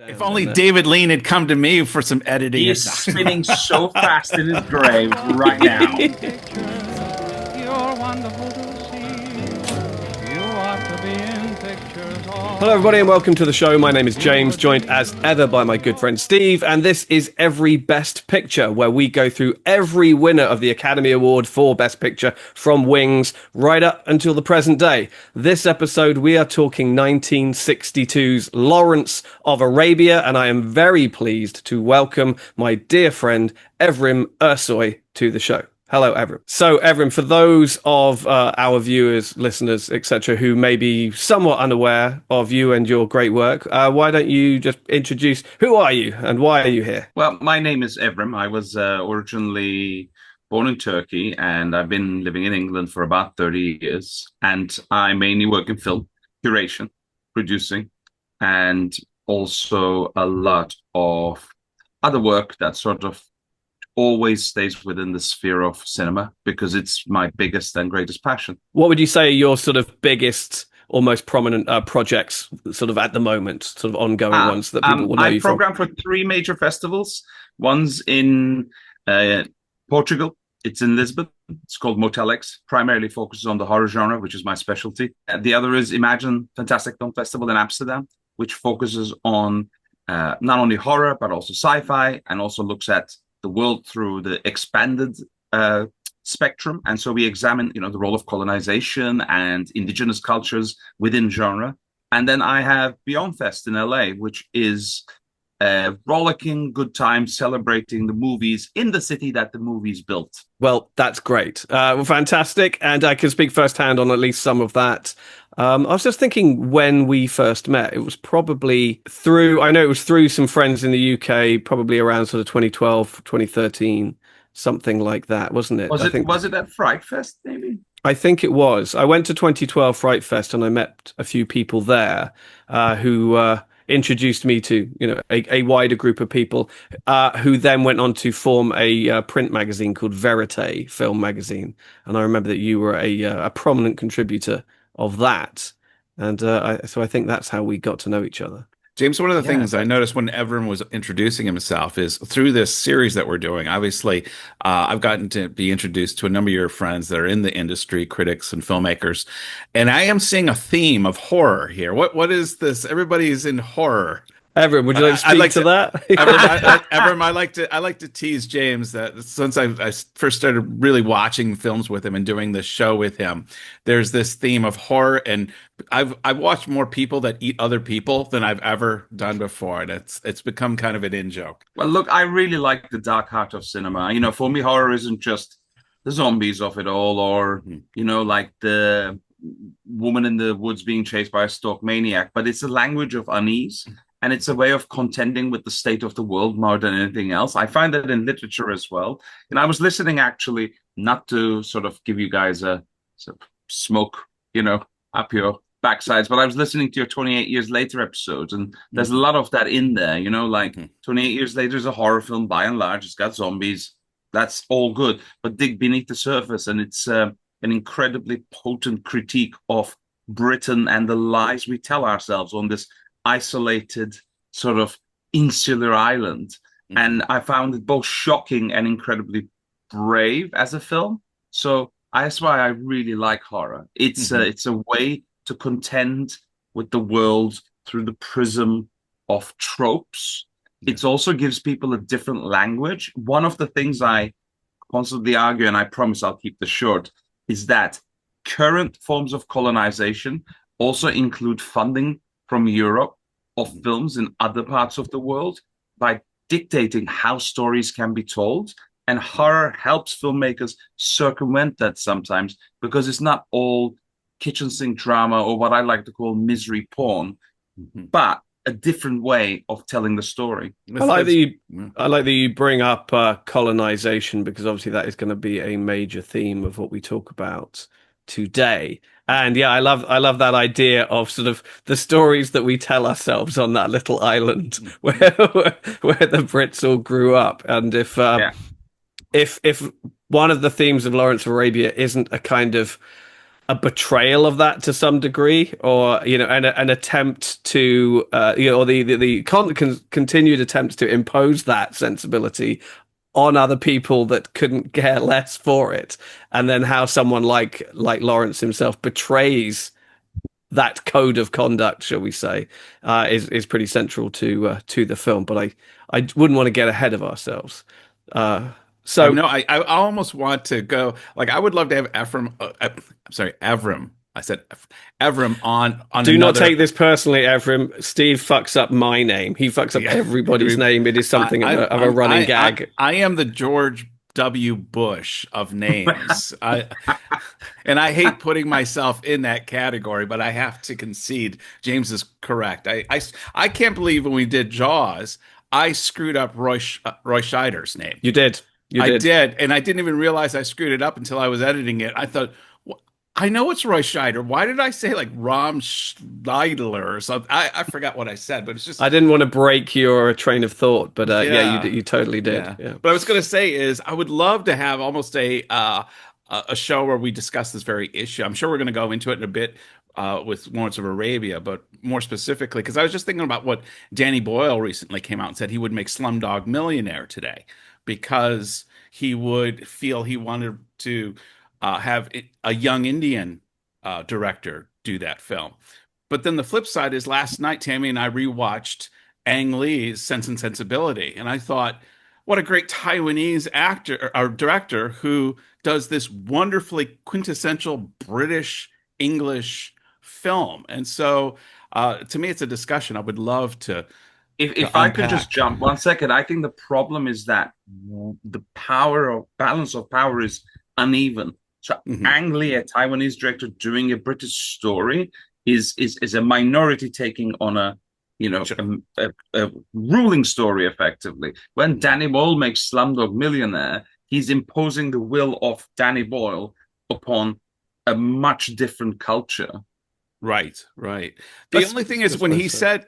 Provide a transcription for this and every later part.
If only David Lean had come to me for some editing. He is spinning so fast in his grave right now. You're wonderful to see. You ought to be in pictures all. Hello everybody and welcome to the show. My name is James, joined as ever by my good friend Steve, and this is Every Best Picture, where we go through every winner of the Academy Award for Best Picture from Wings right up until the present day. This episode we are talking 1962's Lawrence of Arabia, and I am very pleased to welcome my dear friend Evrim Ersoy to the show. Hello, Evrim. So, Evrim, for those of our viewers, listeners, etc., who may be somewhat unaware of you and your great work, why don't you just introduce who are you and why are you here? Well, my name is Evrim. I was originally born in Turkey, and I've been living in England for about 30 years. And I mainly work in film, curation, producing, and also a lot of other work that sort of always stays within the sphere of cinema because it's my biggest and greatest passion. What would you say are your sort of biggest or most prominent projects sort of at the moment, sort of ongoing ones that people will know you from? I program for 3 major festivals. One's in Portugal. It's in Lisbon. It's called Motel X. Primarily focuses on the horror genre, which is my specialty. The other is Imagine Fantastic Film Festival in Amsterdam, which focuses on not only horror, but also sci-fi, and also looks at the world through the expanded spectrum. And so we examine, the role of colonization and indigenous cultures within genre. And then I have Beyond Fest in LA, which is a rollicking good time celebrating the movies in the city that the movies built. Well, that's great. Fantastic. And I can speak firsthand on at least some of that. I was just thinking when we first met, it was probably through some friends in the UK, probably around sort of 2012, 2013, something like that, wasn't it? Was it at Fright Fest, maybe? I think it was. I went to 2012 Fright Fest and I met a few people there who introduced me to a wider group of people who then went on to form a print magazine called Verite Film Magazine. And I remember that you were a prominent contributor of that. And so I think that's how we got to know each other. James, one of the things I noticed when Evrim was introducing himself is through this series that we're doing, obviously, I've gotten to be introduced to a number of your friends that are in the industry, critics and filmmakers, and I am seeing a theme of horror here. What is this? Everybody's in horror. Evrim, would you like to speak to that? Evrim, I like to tease James that since I first started really watching films with him and doing this show with him, there's this theme of horror, and I've watched more people that eat other people than I've ever done before, and it's become kind of an in-joke. Well, look, I really like the dark heart of cinema. For me, horror isn't just the zombies of it all, or like the woman in the woods being chased by a stalk maniac, but it's a language of unease. And it's a way of contending with the state of the world more than anything else. I find that in literature as well. And I was listening, actually, not to sort of give you guys a sort of smoke, up your backsides, but I was listening to your 28 Years Later episodes, and there's a lot of that in there, 28 Years Later is a horror film, by and large. It's got zombies. That's all good. But dig beneath the surface, and it's an incredibly potent critique of Britain and the lies we tell ourselves on this isolated sort of insular island. And I found it both shocking and incredibly brave as a film. So that's why I really like horror. It's a way to contend with the world through the prism of tropes. It also gives people a different language. One of the things I constantly argue, and I promise I'll keep this short, is that current forms of colonization also include funding from Europe of films in other parts of the world by dictating how stories can be told. And horror helps filmmakers circumvent that sometimes because it's not all kitchen sink drama or what I like to call misery porn, but a different way of telling the story. I like that you bring up colonization, because obviously that is going to be a major theme of what we talk about today. And yeah, I love that idea of sort of the stories that we tell ourselves on that little island where the Brits all grew up. And if one of the themes of Lawrence of Arabia isn't a kind of a betrayal of that to some degree, or an attempt to or the continued attempts to impose that sensibility on other people that couldn't care less for it, and then how someone like Lawrence himself betrays that code of conduct, shall we say, is pretty central to the film. But I wouldn't want to get ahead of ourselves. So no, I almost want to go. Like, I would love to have I'm sorry, Evrim. I said Evrim on. Do not take this personally, Evrim. Steve fucks up my name. He fucks up everybody's name. It is something of a running gag. I am the George W. Bush of names. And I hate putting myself in that category, but I have to concede James is correct. I can't believe when we did Jaws, I screwed up Roy Scheider's name. You did. I did, and I didn't even realize I screwed it up until I was editing it. I thought, I know it's Roy Scheider. Why did I say like Rom Schneidler or something? I forgot what I said, but it's just I didn't want to break your train of thought, but you totally did. Yeah. But I was going to say is I would love to have almost a show where we discuss this very issue. I'm sure we're going to go into it in a bit with Lawrence of Arabia, but more specifically, because I was just thinking about what Danny Boyle recently came out and said he would make Slumdog Millionaire today, because he would feel he wanted to have a young Indian director do that film. But then the flip side is last night, Tammy and I rewatched Ang Lee's Sense and Sensibility. And I thought, what a great Taiwanese actor or director who does this wonderfully quintessential British English film. And so to me, it's a discussion I would love to. If I could just jump 1 second, I think the problem is that the balance of power is uneven. So Ang Lee, a Taiwanese director doing a British story, is a minority taking on a ruling story effectively. When Danny Boyle makes Slumdog Millionaire, he's imposing the will of Danny Boyle upon a much different culture. Right. The only thing is when he said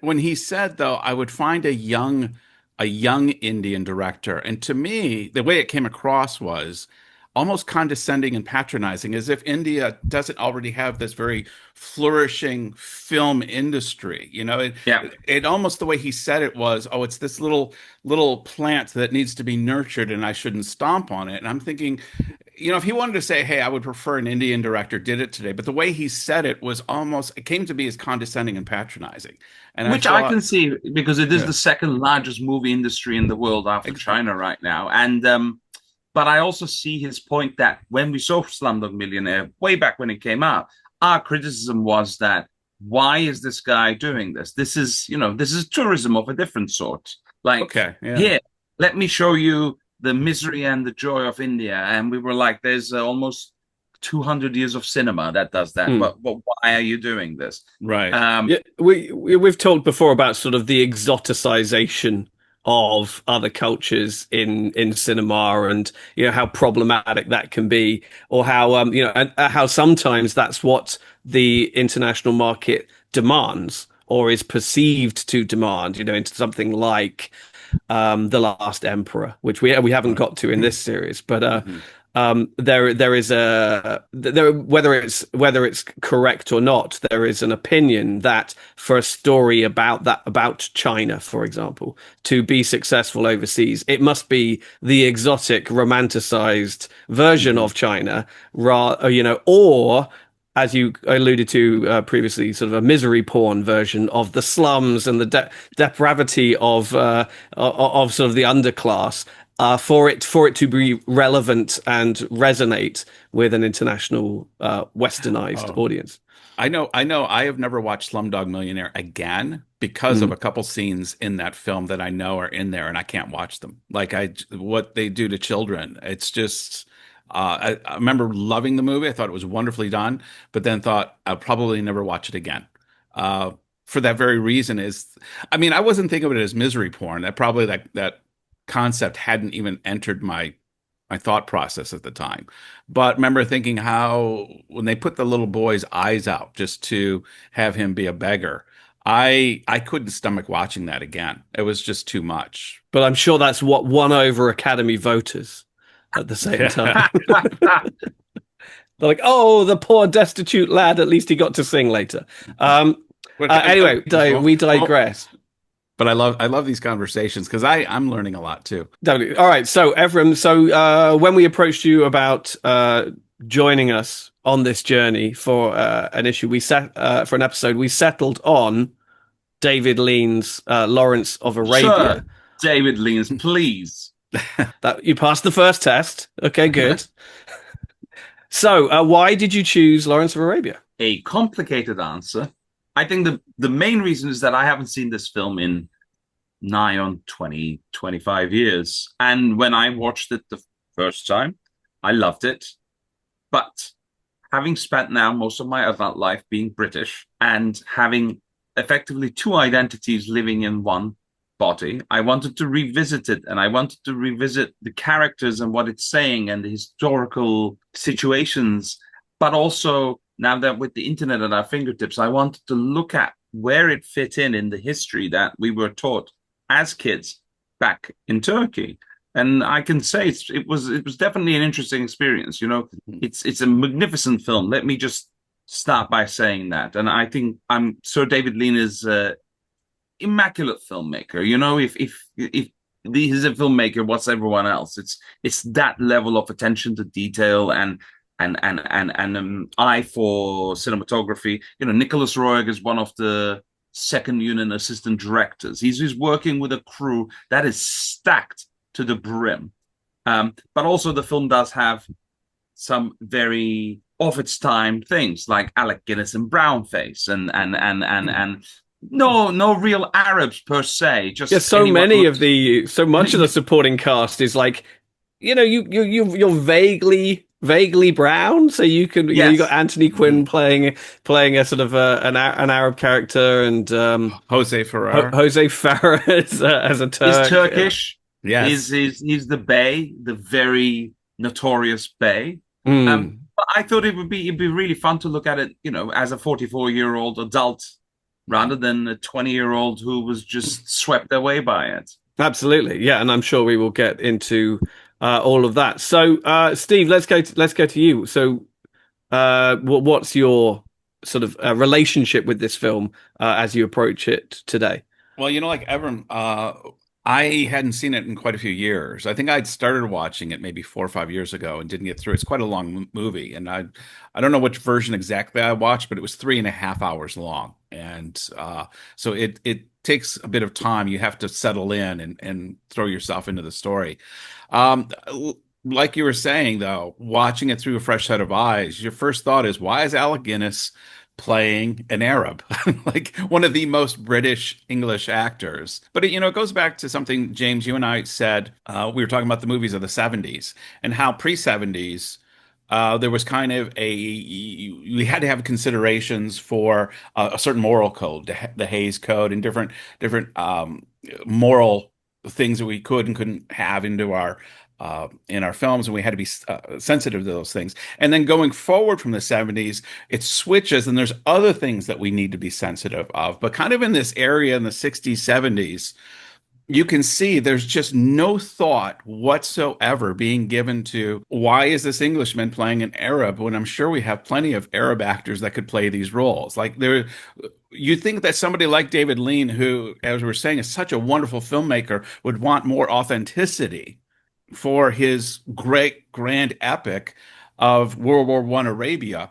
though, I would find a young Indian director, and to me, the way it came across was almost condescending and patronizing, as if India doesn't already have this very flourishing film industry. It almost, the way he said it was, oh, it's this little plant that needs to be nurtured and I shouldn't stomp on it. And I'm thinking, if he wanted to say, hey, I would prefer an Indian director did it today, but the way he said it was almost, it came to be as condescending and patronizing. And Which I can see, because it is the second largest movie industry in the world after China right now. And, but I also see his point that when we saw Slumdog Millionaire way back when it came out, our criticism was that, why is this guy doing this? This is tourism of a different sort. Like, here, let me show you the misery and the joy of India. And we were like, there's almost 200 years of cinema that does that. But why are you doing this? Right. We've talked before about sort of the exoticization of other cultures in cinema, and how problematic that can be, or how and how sometimes that's what the international market demands or is perceived to demand, into something like The Last Emperor, which we haven't got to in this series, but there is whether it's correct or not, there is an opinion that for a story about China, for example, to be successful overseas, it must be the exotic, romanticized version of China, or, as you alluded to previously, sort of a misery porn version of the slums and the depravity of sort of the underclass. For it to be relevant and resonate with an international westernized audience. I know. I have never watched Slumdog Millionaire again because of a couple scenes in that film that I know are in there, and I can't watch them. Like what they do to children. It's just. I remember loving the movie. I thought it was wonderfully done, but then thought I'll probably never watch it again. For that very reason I wasn't thinking of it as misery porn. That probably that concept hadn't even entered my thought process at the time. But remember thinking how when they put the little boy's eyes out just to have him be a beggar, I couldn't stomach watching that again. It was just too much. But I'm sure that's what won over Academy voters at the same time. They're like, oh, the poor destitute lad. At least he got to sing later. Anyway, we digress. But I love these conversations because I'm learning a lot too. Definitely. All right. So Evrim, when we approached you about joining us on this journey for an issue, for an episode, we settled on David Lean's Lawrence of Arabia. Sure. David Lean's, please. That you passed the first test. Okay, good. So, why did you choose Lawrence of Arabia? A complicated answer. I think the main reason is that I haven't seen this film in nigh on 20, 25 years. And when I watched it the first time, I loved it. But having spent now most of my adult life being British and having effectively two identities living in one body, I wanted to revisit it, and I wanted to revisit the characters and what it's saying and the historical situations. But also, now that with the internet at our fingertips, I wanted to look at where it fit in the history that we were taught as kids back in Turkey. And I can say it was definitely an interesting experience. It's a magnificent film. Let me just start by saying that. And I think Sir David Lean is immaculate filmmaker. If he's a filmmaker, what's everyone else? It's that level of attention to detail and eye for cinematography. Nicholas Roeg is one of the second unit assistant directors. He's working with a crew that is stacked to the brim. But also the film does have some very of its time things like Alec Guiness and Brownface and no real Arabs per se. Just so much of the supporting cast is like, you're vaguely brown, so you can you got Anthony Quinn playing a sort of an Arab character, and Jose Ferrer. Jose Ferrer as a Turk. He's Turkish. Yes, he's the Bey, the very notorious Bey. But I thought it'd be really fun to look at it, as a 44-year-old adult rather than a 20-year-old who was just swept away by it. Absolutely, yeah, and I'm sure we will get into all of that. So, Steve, let's go to you. So, what's your sort of relationship with this film as you approach it today? Well, like Evrim, I hadn't seen it in quite a few years. I think I'd started watching it maybe 4 or 5 years ago and didn't get through. It's quite a long movie, and I don't know which version exactly I watched, but it was 3.5 hours long, and so it takes a bit of time. You have to settle in and throw yourself into the story. Like you were saying, though, watching it through a fresh set of eyes, your first thought is, why is Alec Guinness playing an Arab, like one of the most British English actors? But it goes back to something, James, you and I said. We were talking about the movies of the 70s and how pre-70s there was kind of we had to have considerations for a certain moral code, the Hays Code, and different moral things that we could and couldn't have into our in our films, and we had to be sensitive to those things. And then going forward from the 70s, it switches, and there's other things that we need to be sensitive of. But kind of in this area in the 60s, 70s, you can see there's just no thought whatsoever being given to, why is this Englishman playing an Arab when I'm sure we have plenty of Arab actors that could play these roles? Like you'd think that somebody like David Lean, who, as we were saying, is such a wonderful filmmaker, would want more authenticity for his great grand epic of World War I Arabia.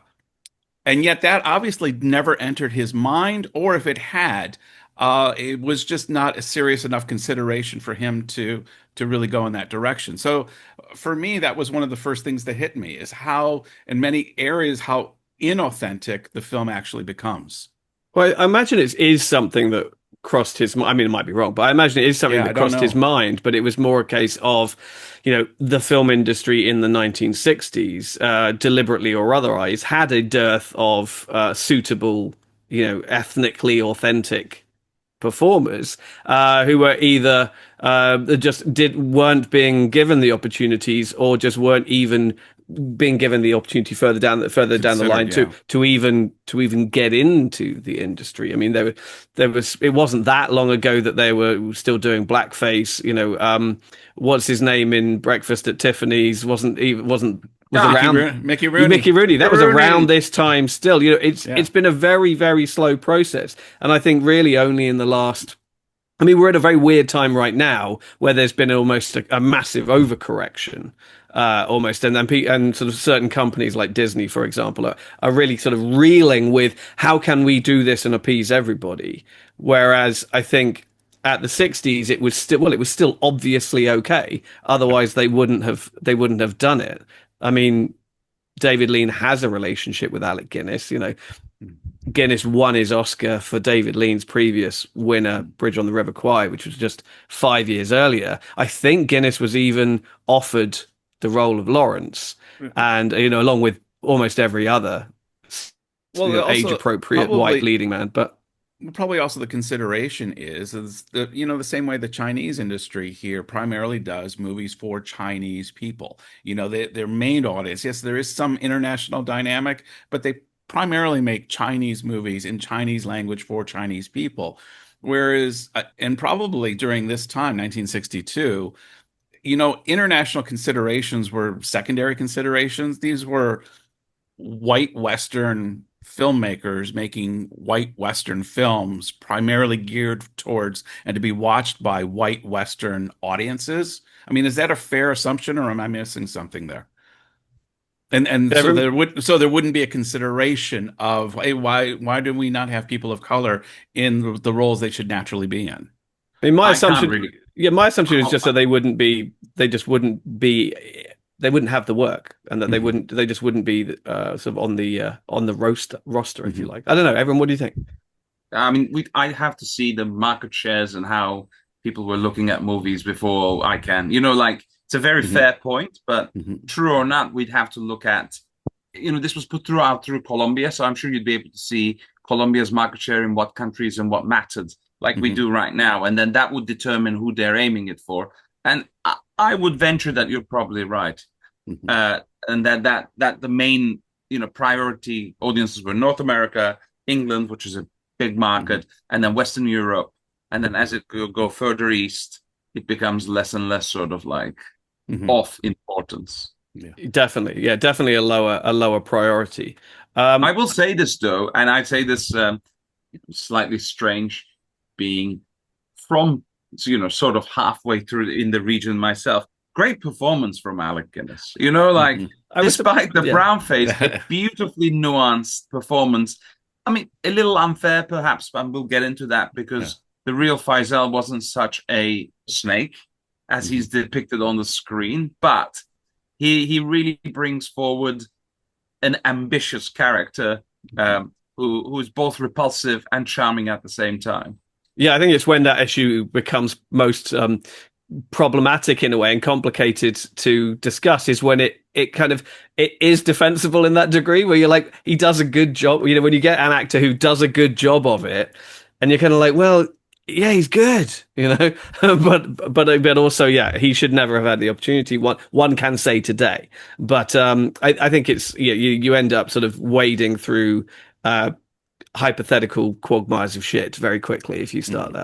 And yet that obviously never entered his mind, or if it had, it was just not a serious enough consideration for him to really go in that direction. So for me, that was one of the first things that hit me, is how, in many areas, how inauthentic the film actually becomes. Well, I imagine it is something that crossed his mind. I mean, it might be wrong, but I imagine it is something that crossed his mind. But it was more a case of, the film industry in the 1960s, deliberately or otherwise, had a dearth of suitable, ethnically authentic performers who were either weren't being given the opportunities, or just weren't even being given the opportunity further down the line to even get into the industry. I mean, it wasn't that long ago that they were still doing blackface. What's his name in Breakfast at Tiffany's wasn't was around. Mickey Rooney. Mickey Rooney. That was around this time still. You know, it's been a very, very slow process. And I think really only in the last, I mean, we're at a very weird time right now where there's been almost a massive overcorrection, almost. And then and sort of certain companies like Disney, for example, are really sort of reeling with how can we do this and appease everybody? Whereas I think at the 60s, it was still obviously okay. Otherwise, they wouldn't have done it. I mean, David Lean has a relationship with Alec Guinness. You know, Guinness won his Oscar for David Lean's previous winner, Bridge on the River Kwai, which was just 5 years earlier. I think Guinness was even offered the role of Lawrence, and you know, along with almost every other age-appropriate white leading man, but. Probably also the consideration is the, you know, the same way the Chinese industry here primarily does movies for Chinese people. You know, their main audience, yes, there is some international dynamic, but they primarily make Chinese movies in Chinese language for Chinese people. Whereas, and probably during this time, 1962, you know, international considerations were secondary considerations. These were white Western filmmakers making white Western films primarily geared towards and to be watched by white Western audiences. I mean, is that a fair assumption, or am I missing something there? And so there wouldn't be a consideration of, hey, why do we not have people of color in the roles they should naturally be in? I mean, my assumption is just that they wouldn't have the work, and that they just wouldn't be sort of on the roster, if you like. I don't know. Everyone, what do you think? I mean, I have to see the market shares and how people were looking at movies before I can. You know, like, it's a very fair point, but true or not, we'd have to look at, you know, this was put through Colombia, so I'm sure you'd be able to see Colombia's market share in what countries and what mattered, like we do right now, and then that would determine who they're aiming it for. And I would venture that you're probably right, and that the main, you know, priority audiences were North America, England, which is a big market, and then Western Europe, and then as it go further east, it becomes less and less sort of like of importance. Definitely a lower priority. I will say this though, and I'd say this slightly strange, being from, you know, sort of halfway through in the region myself. Great performance from Alec Guinness. You know, like, despite the brown face, a beautifully nuanced performance. I mean, a little unfair perhaps, but we'll get into that, because the real Faisal wasn't such a snake as he's depicted on the screen, but he really brings forward an ambitious character who's both repulsive and charming at the same time. Yeah, I think it's when that issue becomes most problematic in a way and complicated to discuss, is when it is defensible in that degree, where you're like, he does a good job. You know, when you get an actor who does a good job of it, and you're kind of like, well, yeah, he's good, you know, but also, yeah, he should never have had the opportunity. One can say today, but I think it's, you end up sort of wading through hypothetical quagmires of shit very quickly if you start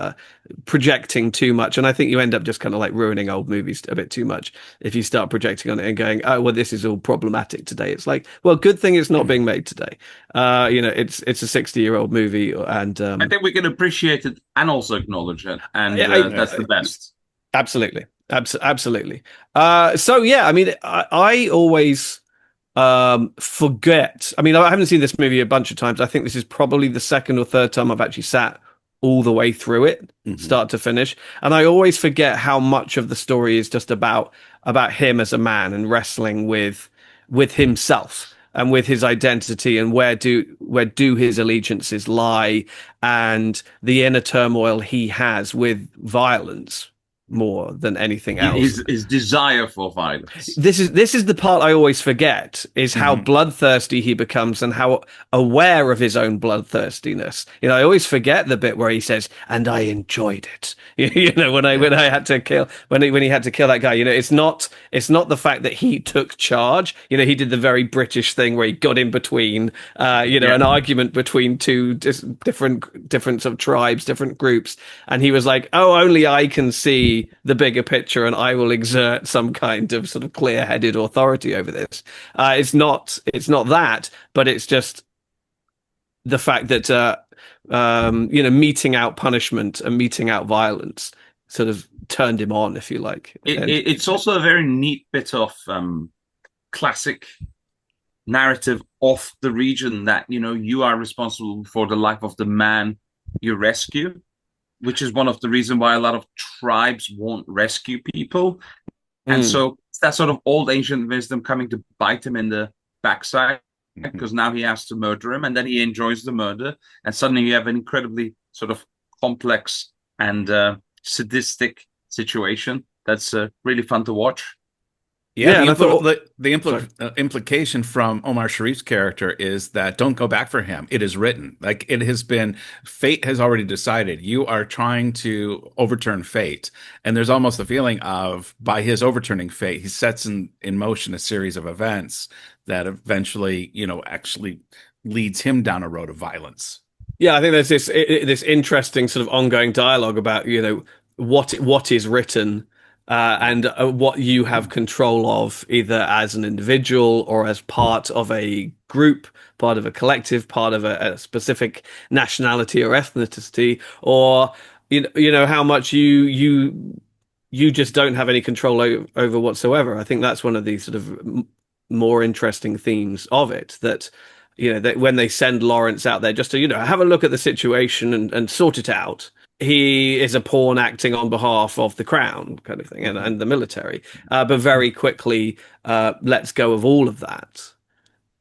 projecting too much, and I think you end up just kind of like ruining old movies a bit too much if you start projecting on it and going, oh well, this is all problematic today. It's like, well, good thing it's not being made today. You know, it's a 60-year-old movie, and I think we can appreciate it and also acknowledge it, and that's the best. Absolutely. So yeah, I mean, I always forget. I mean, I haven't seen this movie a bunch of times. I think this is probably the second or third time I've actually sat all the way through it, start to finish, and I always forget how much of the story is just about him as a man and wrestling with himself and with his identity, and where do his allegiances lie, and the inner turmoil he has with violence more than anything else. His desire for violence. This is the part I always forget, is how bloodthirsty he becomes and how aware of his own bloodthirstiness. You know, I always forget the bit where he says, "And I enjoyed it." You know, when he had to kill that guy. You know, it's not the fact that he took charge. You know, he did the very British thing where he got in between. An argument between two different sort of tribes, different groups, and he was like, "Oh, only I can see be the bigger picture and I will exert some kind of sort of clear-headed authority over this. It's not that, but it's just the fact that meting out punishment and meting out violence sort of turned him on, if you like. It's also a very neat bit of classic narrative of the region that, you are responsible for the life of the man you rescue, which is one of the reasons why a lot of tribes won't rescue people. And so it's that sort of old ancient wisdom coming to bite him in the backside, because now he has to murder him, and then he enjoys the murder, and suddenly you have an incredibly sort of complex and sadistic situation that's really fun to watch. Yeah, and I thought the implication from Omar Sharif's character is that don't go back for him. It is written. Like, it has been, fate has already decided. You are trying to overturn fate. And there's almost a feeling of, by his overturning fate, he sets in motion a series of events that eventually, actually leads him down a road of violence. Yeah, I think there's this interesting sort of ongoing dialogue about, what is written and what you have control of, either as an individual or as part of a group, part of a collective, part of a specific nationality or ethnicity, or how much you just don't have any control over whatsoever. I think that's one of the sort of more interesting themes of it, that that when they send Lawrence out there just to have a look at the situation and sort it out, he is a pawn acting on behalf of the crown, kind of thing, and the military, but very quickly lets go of all of that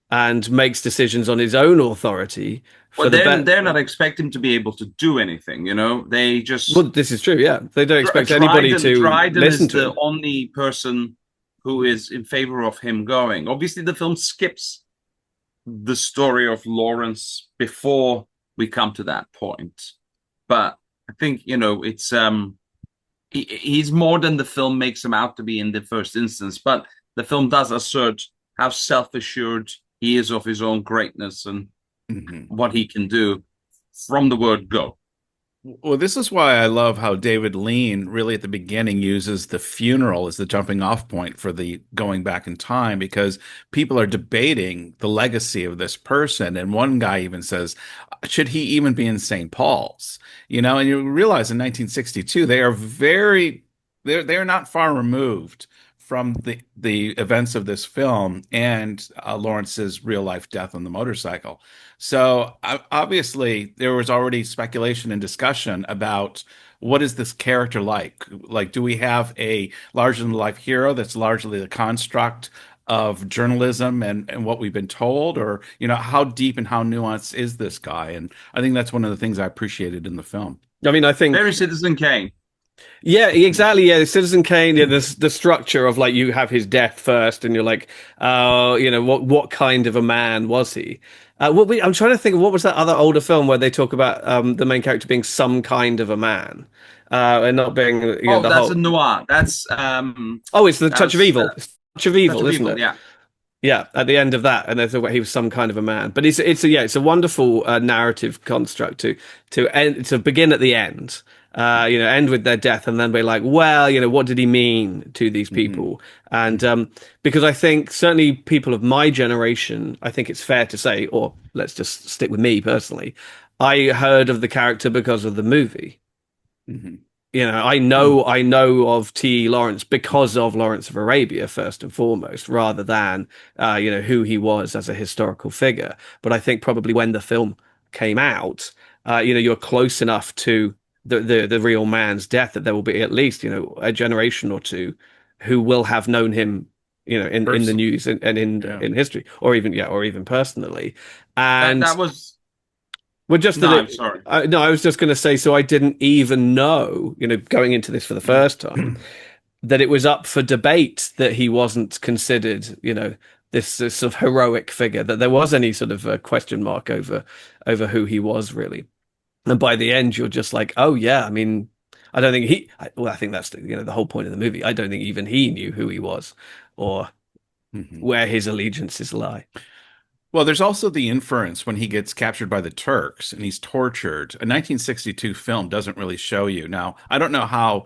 and makes decisions on his own authority. They're not expecting to be able to do anything, They just... Well, this is true, yeah. They don't expect anybody to listen to him. The only person who is in favor of him going. Obviously, the film skips the story of Lawrence before we come to that point. But I think, it's he's more than the film makes him out to be in the first instance. But the film does assert how self-assured he is of his own greatness and what he can do from the word go. Well, this is why I love how David Lean really at the beginning uses the funeral as the jumping off point for the going back in time, because people are debating the legacy of this person. And one guy even says, should he even be in St. Paul's? And you realize in 1962, they are not far removed from the events of this film and Lawrence's real life death on the motorcycle. So obviously there was already speculation and discussion about what is this character like? Like, do we have a larger than life hero that's largely the construct of journalism and what we've been told, or how deep and how nuanced is this guy? And I think that's one of the things I appreciated in the film. I mean, I think very Citizen Kane. Yeah, exactly. Yeah, Citizen Kane. Yeah, the structure of, like, you have his death first, and you're like, what kind of a man was he? I'm trying to think of what was that other older film where they talk about the main character being some kind of a man, and not being. That's a noir. That's it's the Touch of Evil. Touch of Evil, isn't it? Yeah. Yeah, at the end of that, and they thought he was some kind of a man. But it's a wonderful narrative construct to begin at the end. End with their death and then be like, well, what did he mean to these people? And because I think certainly people of my generation, I think it's fair to say, or let's just stick with me personally, I heard of the character because of the movie. I know of T. Lawrence because of Lawrence of Arabia, first and foremost, rather than, who he was as a historical figure. But I think probably when the film came out, you're close enough to the real man's death that there will be at least a generation or two who will have known him in the news and in history, or even personally. And that was I'm sorry. I was just going to say, so I didn't even know, going into this for the first time, that it was up for debate that he wasn't considered this sort of heroic figure, that there was any sort of question mark over who he was really. And by the end, you're just like, oh yeah, I mean, I don't think I think that's the whole point of the movie. I don't think even he knew who he was or where his allegiances lie. Well, there's also the inference when he gets captured by the Turks and he's tortured. A 1962 film doesn't really show you. Now, I don't know how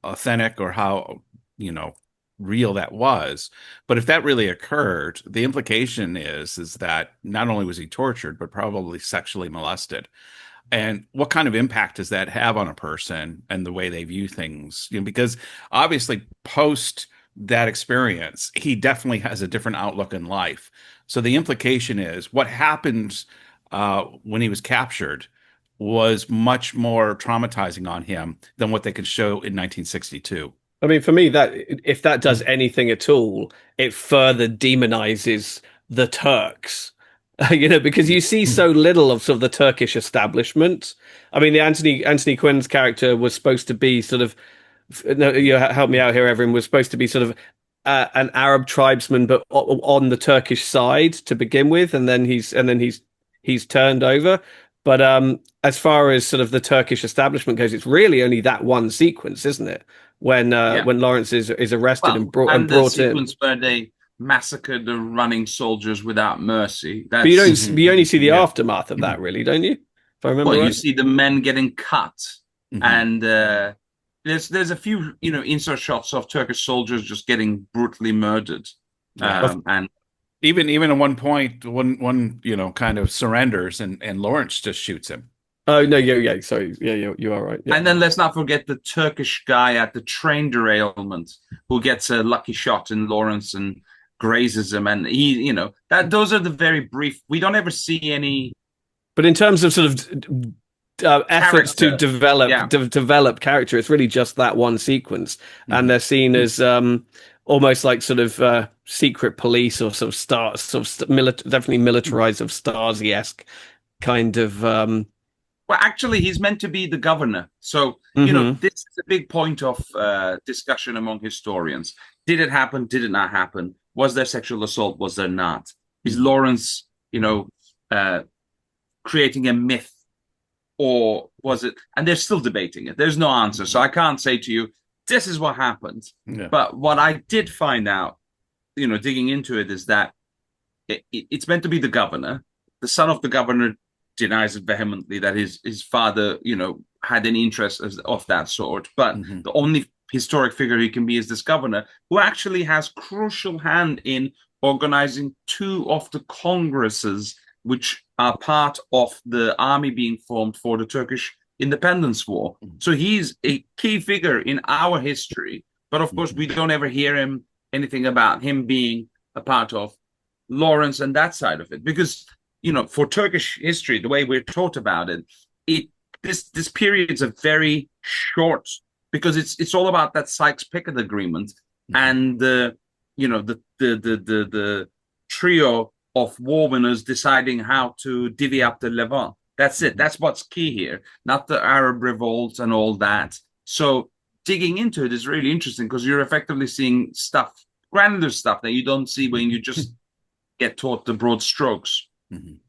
authentic or how, you know, real that was. But if that really occurred, the implication is that not only was he tortured, but probably sexually molested. And what kind of impact does that have on a person and the way they view things? Because obviously, post that experience, he definitely has a different outlook in life. So the implication is what happened when he was captured was much more traumatizing on him than what they could show in 1962. I mean, for me, that if that does anything at all, it further demonizes the Turks. Because you see so little of sort of the Turkish establishment. I mean, the Anthony Quinn's character was supposed to be sort of, no, you help me out here, Evrim, was supposed to be sort of an Arab tribesman, but on the Turkish side to begin with, and then he's turned over. But as far as sort of the Turkish establishment goes, it's really only that one sequence, isn't it? When Lawrence is arrested and brought in. The sequence where they massacred the running soldiers without mercy. But you only see the aftermath of that, really, don't you? If I remember right. You see the men getting cut, and there's a few insert shots of Turkish soldiers just getting brutally murdered, and even at one point, one kind of surrenders, and Lawrence just shoots him. Oh no, yeah, sorry, yeah, you are right. Yeah. And then let's not forget the Turkish guy at the train derailment who gets a lucky shot in Lawrence and grazes him, and he, that those are the very brief. We don't ever see any. But in terms of sort of efforts to develop character, it's really just that one sequence, and they're seen as almost like sort of secret police or sort of definitely militarized of Stasi-esque kind of. Well, actually, he's meant to be the governor. So, this is a big point of discussion among historians. Did it happen? Did it not happen? Was there sexual assault? Was there not? Is Lawrence, creating a myth? Or was it? And they're still debating it. There's no answer. So I can't say to you, this is what happened. Yeah. But what I did find out, digging into it, is that it's meant to be the governor. The son of the governor denies it vehemently that his father, had any interest of that sort. But the only historic figure he can be is this governor, who actually has crucial hand in organizing two of the congresses, which are part of the army being formed for the Turkish independence war. So he's a key figure in our history. But of course, we don't ever hear anything about him being a part of Lawrence and that side of it, because for Turkish history, the way we're taught about it, this period is a very short, because it's all about that Sykes-Picot agreement and the trio of war winners deciding how to divvy up the Levant. That's it. That's what's key here, not the Arab revolts and all that. So digging into it is really interesting, because you're effectively seeing granular stuff that you don't see when you just get taught the broad strokes.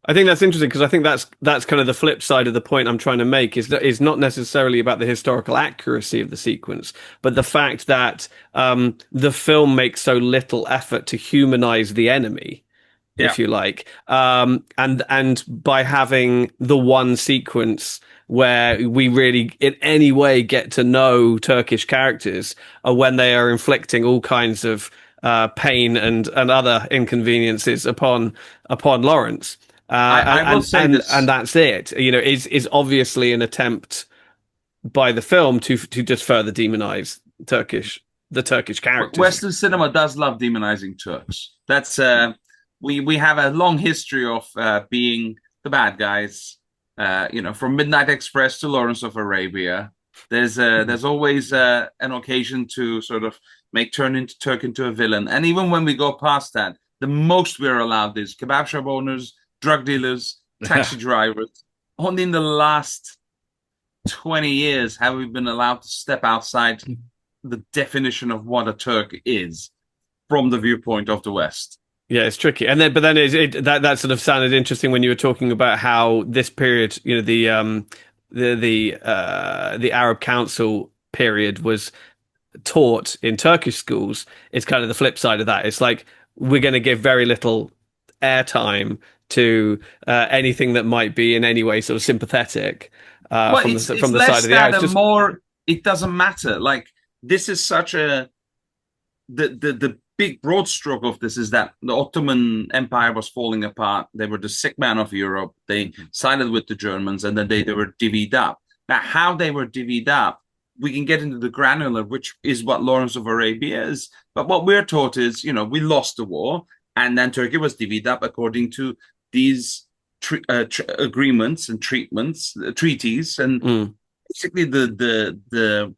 I think that's interesting, because I think that's kind of the flip side of the point I'm trying to make, is not necessarily about the historical accuracy of the sequence, but the fact that the film makes so little effort to humanize the enemy, if you like, and by having the one sequence where we really in any way get to know Turkish characters, when they are inflicting all kinds of pain and other inconveniences upon Lawrence, I will say this. And that's it. Is obviously an attempt by the film to just further demonize the Turkish characters. Western cinema does love demonizing Turks. That's we have a long history of being the bad guys. From Midnight Express to Lawrence of Arabia. There's always an occasion to sort of turn Turk into a villain. And even when we go past that, the most we're allowed is kebab shop owners, drug dealers, taxi drivers. Only in the last 20 years have we been allowed to step outside the definition of what a Turk is from the viewpoint of the West. Yeah, it's tricky. But then that sort of sounded interesting when you were talking about how this period, the Arab Council period was taught in Turkish schools. It's kind of the flip side of that. It's like we're going to give very little airtime to anything that might be in any way sort of sympathetic from the side of the Arabs. it doesn't matter. Like, this is such a the big broad stroke of this is that the Ottoman Empire was falling apart. They were the sick man of Europe. They sided with the Germans, and then they were divvied up. Now, how they were divvied up, we can get into the granular, which is what Lawrence of Arabia is. But what we're taught is, we lost the war, and then Turkey was divvied up according to these agreements and treaties, and basically the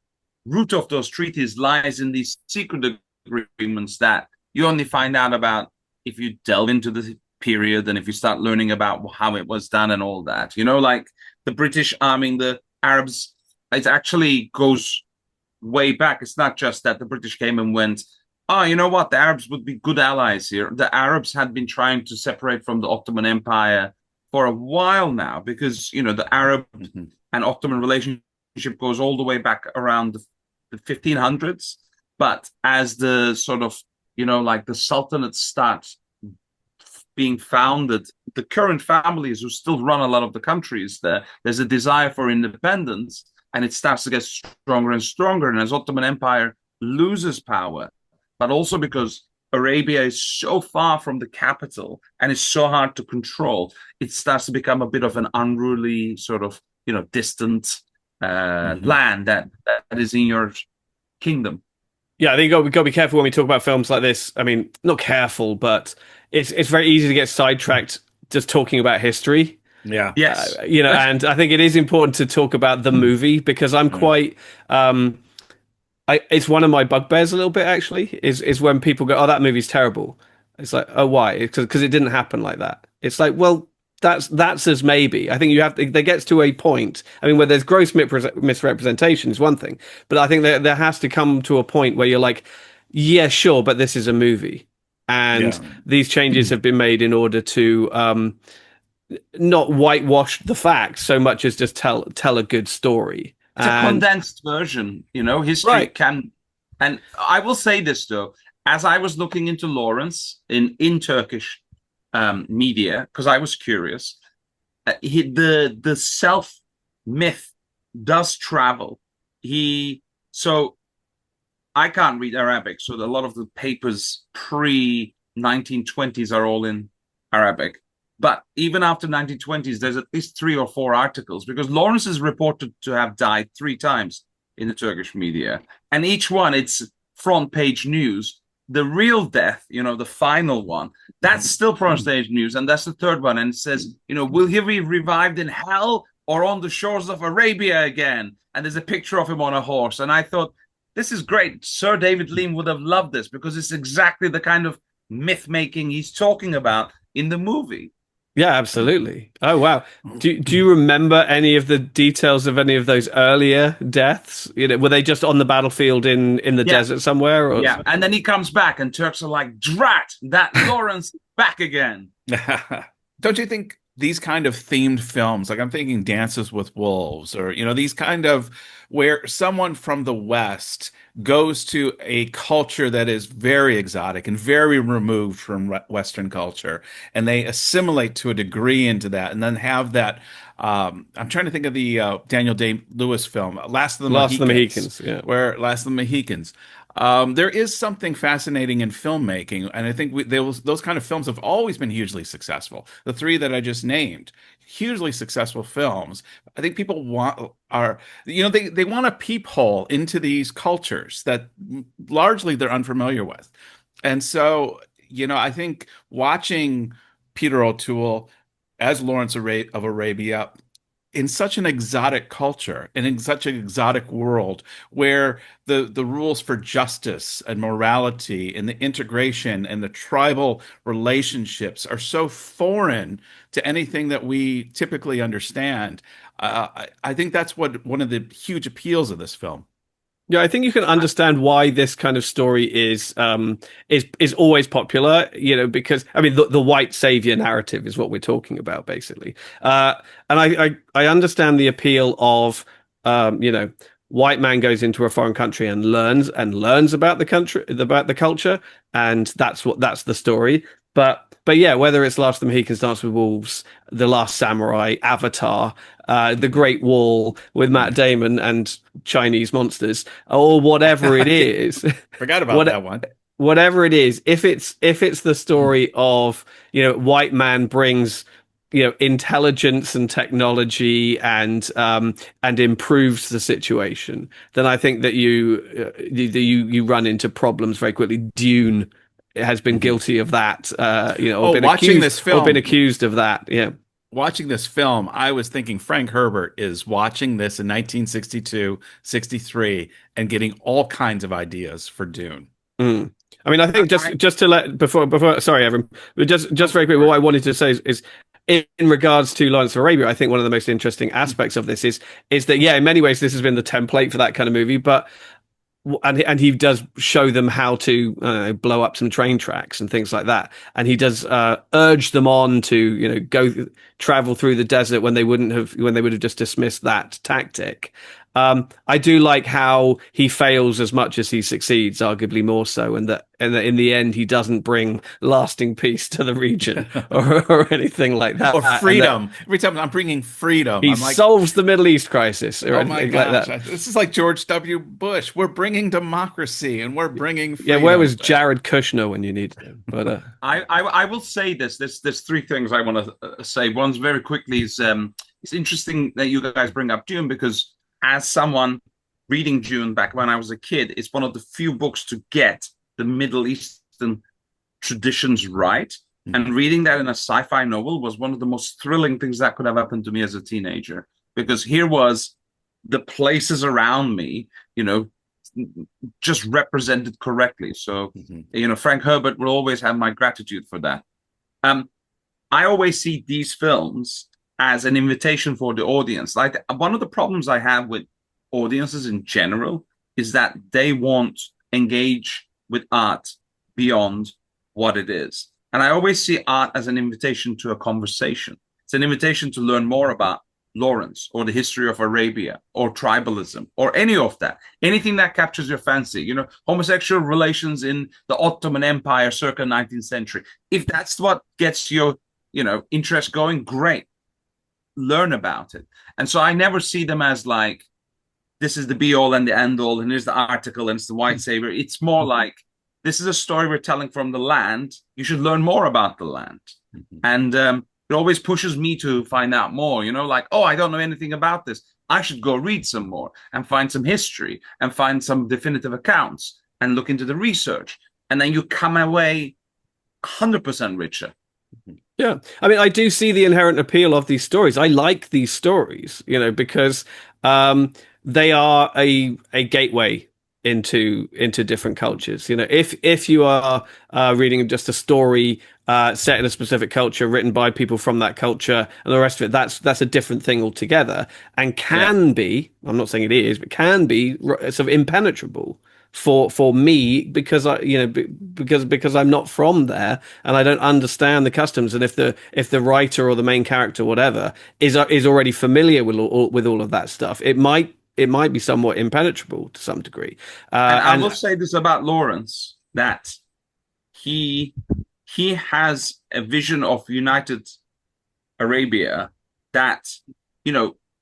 root of those treaties lies in these secret agreements that you only find out about if you delve into the period and if you start learning about how it was done and all that. Like the British arming the Arabs, it actually goes way back. It's not just that the British came and went, oh, you know what, the Arabs would be good allies here. The Arabs had been trying to separate from the Ottoman Empire for a while now, because the Arab and Ottoman relationship goes all the way back around the 1500s. But as the sort of, like the Sultanate starts being founded, the current families who still run a lot of the countries there's a desire for independence, and it starts to get stronger and stronger. And as Ottoman Empire loses power, but also because Arabia is so far from the capital and is so hard to control, it starts to become a bit of an unruly sort of, distant land that is in your kingdom. Yeah, I think you've got to be careful when we talk about films like this. I mean, not careful, but it's very easy to get sidetracked just talking about history. Yeah. Yes. And I think it is important to talk about the movie, because I'm quite... it's one of my bugbears a little bit, actually, is when people go, oh, that movie's terrible. It's like, oh, why? Because it didn't happen like that. It's like, well, that's as maybe. I think there gets to a point. I mean, where there's gross misrepresentation is one thing, but I think there has to come to a point where you're like, yeah, sure, but this is a movie, and these changes have been made in order to not whitewash the facts so much as just tell a good story. It's a condensed version, history can. And I will say this, though, as I was looking into Lawrence in Turkish media, because I was curious, the self myth does travel. So I can't read Arabic, so a lot of the papers pre 1920s are all in Arabic. But even after 1920s, there's at least 3 or 4 articles, because Lawrence is reported to have died 3 times in the Turkish media. And each one, it's front page news. The real death, the final one, that's still front page news. And that's the third one. And it says, will he be revived in hell or on the shores of Arabia again? And there's a picture of him on a horse. And I thought, this is great. Sir David Lean would have loved this, because it's exactly the kind of myth making he's talking about in the movie. Yeah, absolutely. Oh, wow. Do you remember any of the details of any of those earlier deaths? Were they just on the battlefield in the desert somewhere? Or... Yeah, and then he comes back and Turks are like, drat, that Lawrence back again. Don't you think these kind of themed films, like I'm thinking Dances with Wolves, or, these kind of where someone from the West goes to a culture that is very exotic and very removed from Western culture, and they assimilate to a degree into that, and then have that. I'm trying to think of the Daniel Day-Lewis film, Last of the Mohicans. Yeah. Where Last of the Mohicans. There is something fascinating in filmmaking, and I think those kind of films have always been hugely successful. The 3 that I just named, hugely successful films. I think people they want a peephole into these cultures that largely they're unfamiliar with. And so, I think watching Peter O'Toole as Lawrence of Arabia in such an exotic culture and in such an exotic world, where the rules for justice and morality and the integration and the tribal relationships are so foreign to anything that we typically understand, I think that's one of the huge appeals of this film. Yeah, I think you can understand why this kind of story is always popular, because I mean the white savior narrative is what we're talking about basically, and I understand the appeal of white man goes into a foreign country and learns about the country, about the culture, and that's the story. But But yeah, whether it's Last of the Mohicans, Dance with Wolves, The Last Samurai, Avatar, The Great Wall with Matt Damon and Chinese monsters, or whatever it is, Forgot about what that one. whatever it is, if it's the story of, white man brings, intelligence and technology and improves the situation, then I think that you run into problems very quickly. Dune has been guilty of that, or been accused of that. Yeah. Watching this film, I was thinking Frank Herbert is watching this in 1962, 63, and getting all kinds of ideas for Dune. Mm. I mean, I think just to let before sorry, Evrim, but just very quick, what I wanted to say is in regards to Lawrence of Arabia, I think one of the most interesting aspects of this is that, yeah, in many ways this has been the template for that kind of movie, but and he does show them how to blow up some train tracks and things like that, and he does urge them on to travel through the desert when they would have just dismissed that tactic. I do like how he fails as much as he succeeds, arguably more so, and that in the end he doesn't bring lasting peace to the region or anything like that. Or freedom. Every time I'm bringing freedom, he solves the Middle East crisis or anything like that. This is like George W. Bush. We're bringing democracy and we're bringing freedom. Yeah, where was Jared Kushner when you needed him? But I will say this. There's three things I want to say. One's very quickly is it's interesting that you guys bring up Dune, because as someone reading Dune back when I was a kid, it's one of the few books to get the Middle Eastern traditions right. Mm-hmm. And reading that in a sci-fi novel was one of the most thrilling things that could have happened to me as a teenager, because here was the places around me, just represented correctly. So, Frank Herbert will always have my gratitude for that. I always see these films as an invitation for the audience. Like, one of the problems I have with audiences in general is that they won't engage with art beyond what it is. And I always see art as an invitation to a conversation. It's an invitation to learn more about Lawrence or the history of Arabia or tribalism or any of that. Anything that captures your fancy, homosexual relations in the Ottoman Empire circa 19th century. If that's what gets your, interest going, great. Learn about it. And so I never see them as like, this is the be all and the end all, and here's the article and it's the white savior. It's more like, this is a story we're telling from the land. You should learn more about the land. And it always pushes me to find out more, like, oh, I don't know anything about this. I should go read some more and find some history and find some definitive accounts and look into the research. And then you come away 100% richer. Yeah, I mean, I do see the inherent appeal of these stories. I like these stories, because they are a gateway into different cultures. If you are reading just a story set in a specific culture, written by people from that culture, and the rest of it, that's a different thing altogether, and can be, I'm not saying it is, but can be sort of impenetrable for me, because because I'm not from there and I don't understand the customs. And if the writer or the main character, whatever, is already familiar with all of that stuff, it might be somewhat impenetrable to some degree. And I will say this about Lawrence, that he has a vision of united Arabia that,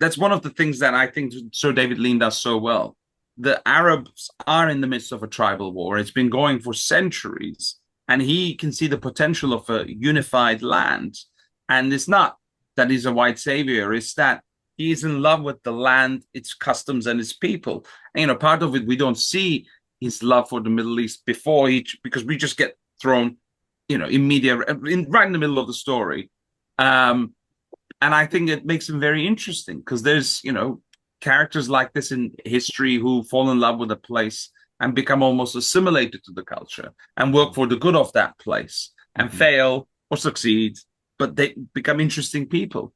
that's one of the things that I think Sir David Lean does so well. The Arabs are in the midst of a tribal war. It's been going for centuries, and he can see the potential of a unified land. And it's not that he's a white savior, it's that he's in love with the land, its customs, and its people. And, part of it, we don't see his love for the Middle East before because we just get thrown, right in the middle of the story. And I think it makes him very interesting, because there's, characters like this in history who fall in love with a place and become almost assimilated to the culture and work for the good of that place and fail or succeed, but they become interesting people.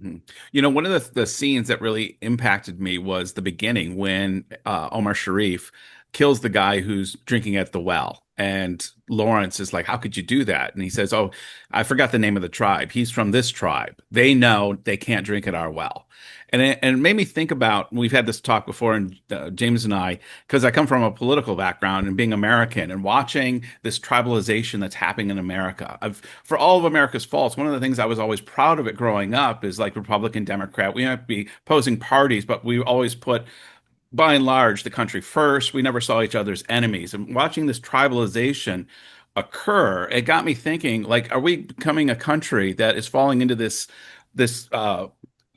One of the scenes that really impacted me was the beginning when Omar Sharif kills the guy who's drinking at the well. And Lawrence is like, how could you do that? And he says, oh, I forgot the name of the tribe. He's from this tribe. They know they can't drink at our well. And it made me think about, we've had this talk before, and James and I, because I come from a political background and being American and watching this tribalization that's happening in America. For all of America's faults, one of the things I was always proud of it growing up is like Republican, Democrat. We might be opposing parties, but we always put, by and large, the country first. We never saw each other's enemies. And watching this tribalization occur, it got me thinking, like, are we becoming a country that is falling into this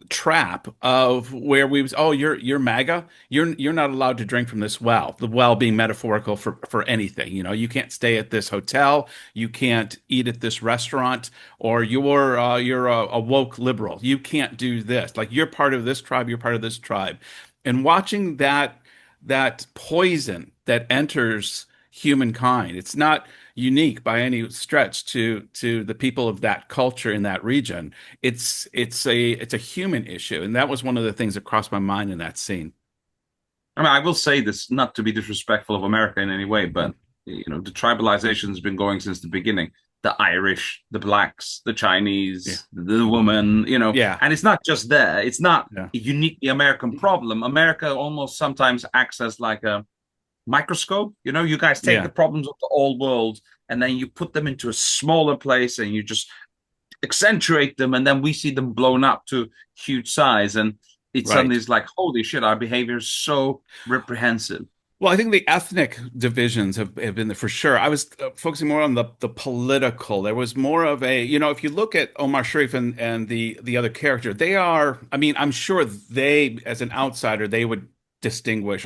trap of where you're MAGA, you're not allowed to drink from this well, the well being metaphorical for anything. You can't stay at this hotel, you can't eat at this restaurant, or you're a woke liberal, you can't do this, like, you're part of this tribe, you're part of this tribe. And watching that poison that enters humankind, it's not unique by any stretch to the people of that culture in that region. It's a human issue, and that was one of the things that crossed my mind in that scene. I mean, I will say this, not to be disrespectful of America in any way, but the tribalization has been going since the beginning. The Irish, the blacks, the Chinese, the woman, Yeah. And it's not just there. It's not Yeah. a uniquely American problem. America almost sometimes acts as like a microscope. You guys take the problems of the old world and then you put them into a smaller place and you just accentuate them, and then we see them blown up to huge size, and it suddenly is like, holy shit, our behavior is so reprehensible. Well, I think the ethnic divisions have been there for sure. I was focusing more on the political. There was more of a, if you look at Omar Sharif and the other character, they are, I mean, I'm sure they, as an outsider, they would distinguish,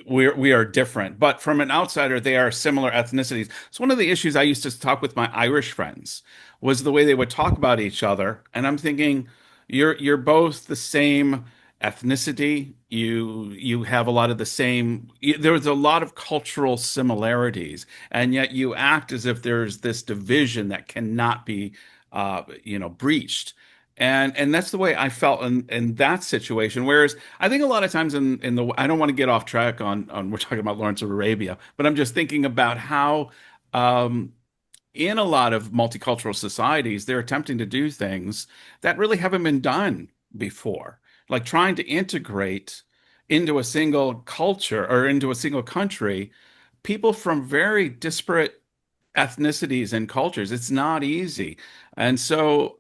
we are different. But from an outsider, they are similar ethnicities. So one of the issues I used to talk with my Irish friends was the way they would talk about each other. And I'm thinking, you're both the same ethnicity. You have a lot of the same. There's a lot of cultural similarities, and yet you act as if there's this division that cannot be, breached. And that's the way I felt in that situation. Whereas I think a lot of times I don't want to get off track on we're talking about Lawrence of Arabia, but I'm just thinking about how in a lot of multicultural societies, they're attempting to do things that really haven't been done before, like trying to integrate into a single culture or into a single country people from very disparate ethnicities and cultures. It's not easy. And so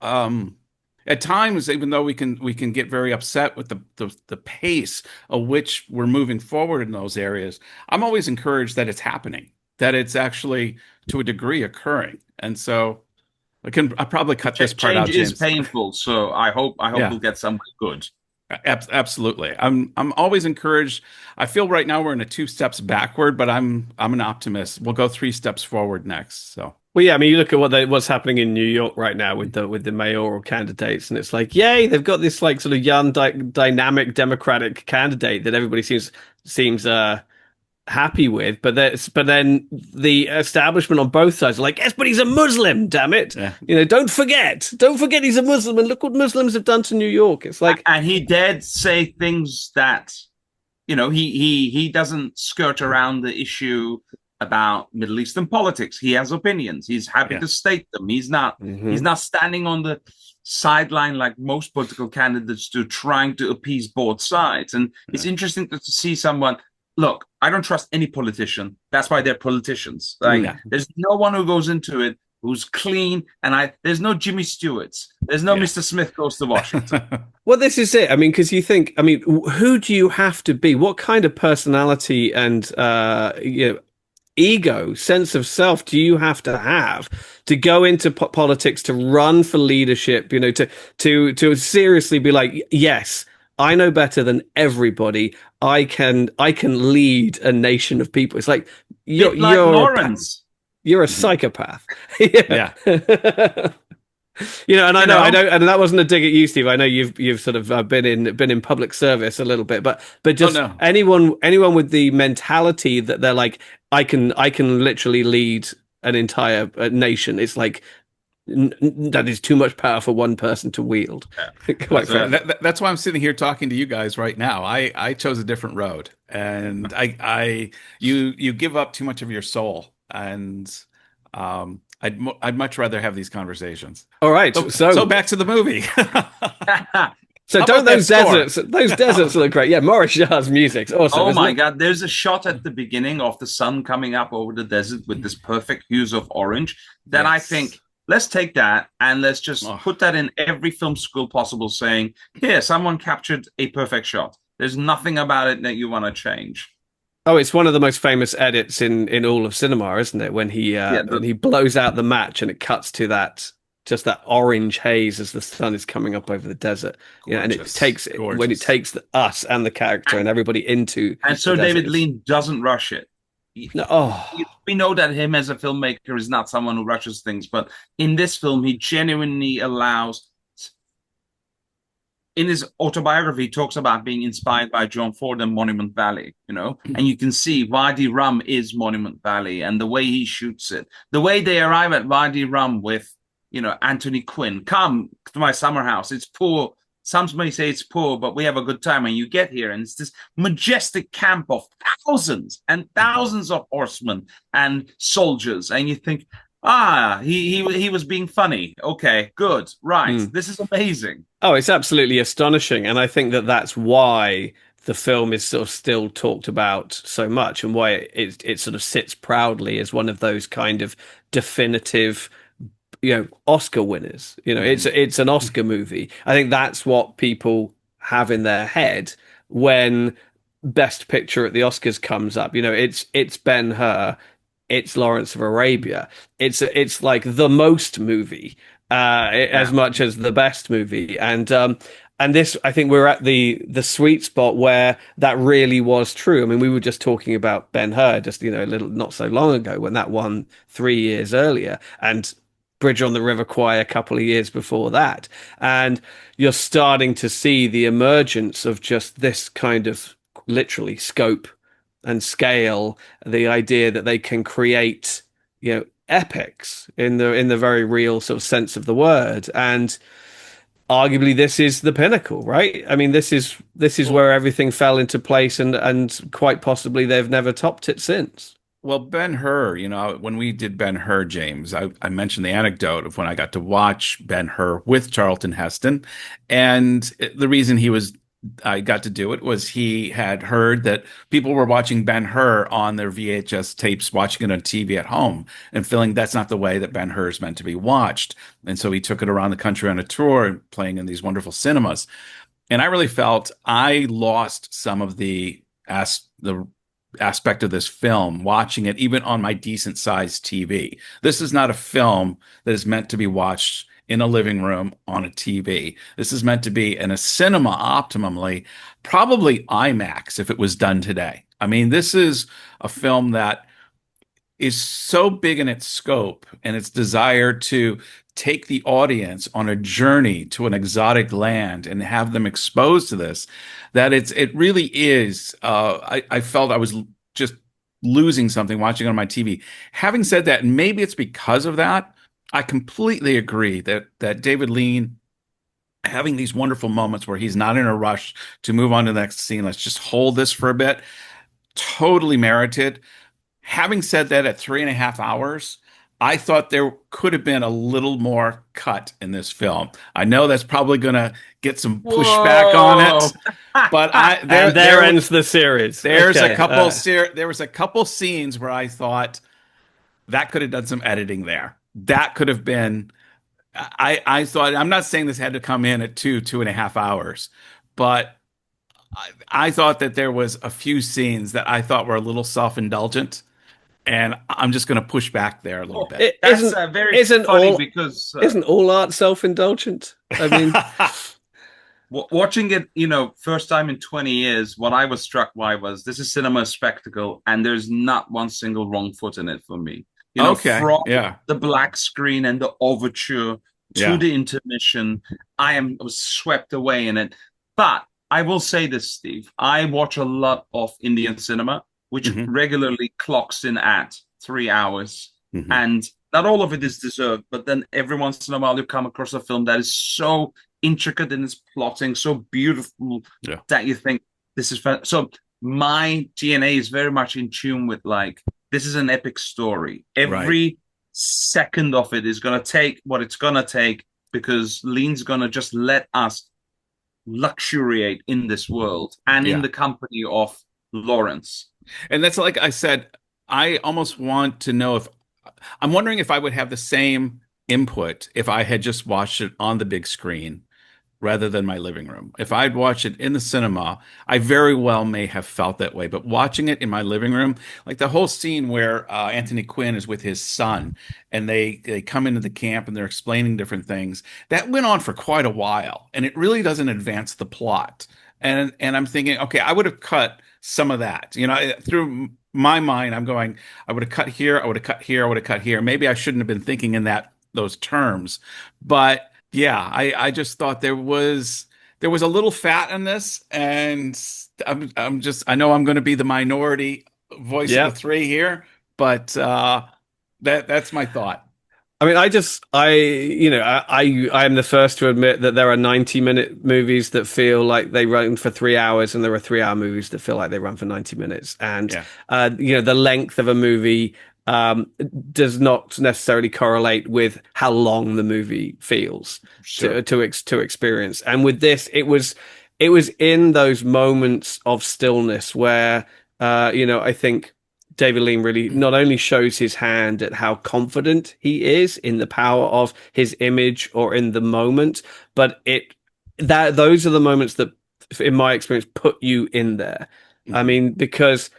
at times, even though we can get very upset with the pace of which we're moving forward in those areas, I'm always encouraged that it's happening, that it's actually to a degree occurring. And so I probably cut this part out, James. Change is painful, so I hope we'll get somewhere good. Absolutely. I'm always encouraged. I feel right now we're in a 2 steps backward, but I'm an optimist. We'll go 3 steps forward next. So. Well, yeah, I mean, you look at what's happening in New York right now with the mayoral candidates, and it's like, yay, they've got this like sort of young, dynamic Democratic candidate that everybody seems happy with, but then the establishment on both sides are like, yes, but he's a Muslim, damn it. Yeah. Don't forget he's a Muslim, and look what Muslims have done to New York. It's like, and he dared say things that he doesn't skirt around the issue about Middle Eastern politics. He has opinions. He's happy to state them. He's not standing on the sideline like most political candidates do, trying to appease both sides. And it's interesting to see someone. Look, I don't trust any politician. That's why they're politicians. There's no one who goes into it who's clean, and there's no Jimmy Stewart's. There's no Mr. Smith Goes to Washington. Well, this is it. I mean, because you think, I mean, who do you have to be? What kind of personality and ego, sense of self do you have to go into politics, to run for leadership, to seriously be like, yes, I know better than everybody. I can lead a nation of people. It's like you're Lawrence. You're a psychopath. Yeah. And I know, and that wasn't a dig at you, Steve. I know you've sort of been in public service a little bit, but just anyone with the mentality that they're like, I can literally lead an entire nation. It's like that is too much power for one person to wield. That's why I'm sitting here talking to you guys right now. I chose a different road, and you give up too much of your soul, and I'd much rather have these conversations. All right, so back to the movie. So How don't about that those score? deserts look great? Yeah, Maurice Jarre's music's awesome. Oh isn't my it? God, there's a shot at the beginning of the sun coming up over the desert with this perfect hues of orange that I think, Yes. let's take that and let's just Oh, put that in every film school possible, saying, here, someone captured a perfect shot. There's nothing about it that you want to change. Oh, it's one of the most famous edits in all of cinema, isn't it? Yeah, When he blows out the match and it cuts to that just that orange haze as the sun is coming up over the desert. You know, and it gorgeous. takes when it Gorgeous. takes us and the character and everybody into and the so desert. David Lean doesn't rush it. No, oh, We know that him as a filmmaker is not someone who rushes things, but in this film, he genuinely allows. In his autobiography, he talks about being inspired by John Ford and Monument Valley, and you can see Wadi Rum is Monument Valley and the way he shoots it, the way they arrive at Wadi Rum with, Anthony Quinn, come to my summer house. It's poor. Some may say it's poor, but we have a good time. And you get here, and it's this majestic camp of thousands and thousands of horsemen and soldiers, and you think, he was being funny. Okay, good, right. This is amazing. oh, it's absolutely astonishing, and I think that that's why the film is sort of still talked about so much, and why it sort of sits proudly as one of those kind of definitive, Oscar winners. It's an Oscar movie. I think that's what people have in their head when Best Picture at the Oscars comes up. It's Ben-Hur, it's Lawrence of Arabia. It's like the most movie, as much as the best movie. And this, I think we're at the sweet spot where that really was true. I mean, we were just talking about Ben-Hur just, a little, not so long ago, when that won 3 years earlier, and Bridge on the River Kwai a couple of years before that. And you're starting to see the emergence of just this kind of literally scope and scale, the idea that they can create, epics in the very real sort of sense of the word. And arguably this is the pinnacle, right? I mean, this is where everything fell into place, and quite possibly they've never topped it since. Well, Ben-Hur, when we did Ben-Hur, James, I mentioned the anecdote of when I got to watch Ben-Hur with Charlton Heston. And the reason I got to do it was he had heard that people were watching Ben-Hur on their VHS tapes, watching it on TV at home, and feeling that's not the way that Ben-Hur is meant to be watched. And so he took it around the country on a tour, playing in these wonderful cinemas. And I really felt I lost some of the aspect of this film watching it even on my decent sized TV. This is not a film that is meant to be watched in a living room on a TV. This is meant to be in a cinema optimally, probably IMAX if it was done today. I mean, this is a film that is so big in its scope and its desire to take the audience on a journey to an exotic land and have them exposed to this, that it really is. I felt I was just losing something watching it on my TV. Having said that, and maybe it's because of that, I completely agree that David Lean having these wonderful moments where he's not in a rush to move on to the next scene. Let's just hold this for a bit. Totally merited. Having said that, at 3.5 hours, I thought there could have been a little more cut in this film. I know that's probably going to get some pushback on it, but there ends the series. There's Okay. a couple. There was a couple scenes where I thought that could have done some editing there. That could have been. I thought. I'm not saying this had to come in at 2.5 hours, but I thought that there was a few scenes that I thought were a little self-indulgent. And I'm just going to push back there a little bit. That's very funny because isn't all art self-indulgent? I mean, watching it, first time in 20 years, what I was struck by was this is cinema spectacle, and there's not one single wrong foot in it for me. From the black screen and the overture to the intermission, I was swept away in it. But I will say this, Steve, I watch a lot of Indian cinema, which regularly clocks in at 3 hours. And not all of it is deserved, but then every once in a while you come across a film that is so intricate in its plotting, so beautiful that you think this is fun. So my DNA is very much in tune with this is an epic story. Every second of it is going to take what it's going to take, because Lean's going to just let us luxuriate in this world and in Yeah. the company of Lawrence. And that's like I said, I almost want to know if I'm wondering if I would have the same input if I had just watched it on the big screen rather than my living room. If I'd watched it in the cinema, I very well may have felt that way. But watching it in my living room, like the whole scene where Anthony Quinn is with his son and they come into the camp and they're explaining different things, that went on for quite a while, and it really doesn't advance the plot. And I'm thinking, okay, I would have cut some of that. Through my mind, I'm going, I would have cut here, I would have cut here, I would have cut here. Maybe I shouldn't have been thinking in those terms, but yeah, I just thought there was a little fat in this, and I know I'm going to be the minority voice of the three here, but that's my thought. I mean, I am the first to admit that there are 90-minute movies that feel like they run for 3 hours, and there are 3-hour movies that feel like they run for 90 minutes. And, the length of a movie does not necessarily correlate with how long the movie feels to experience. And with this, it was in those moments of stillness where, I think David Lean really not only shows his hand at how confident he is in the power of his image or in the moment, but those are the moments that, in my experience, put you in there. Mm-hmm. I mean, because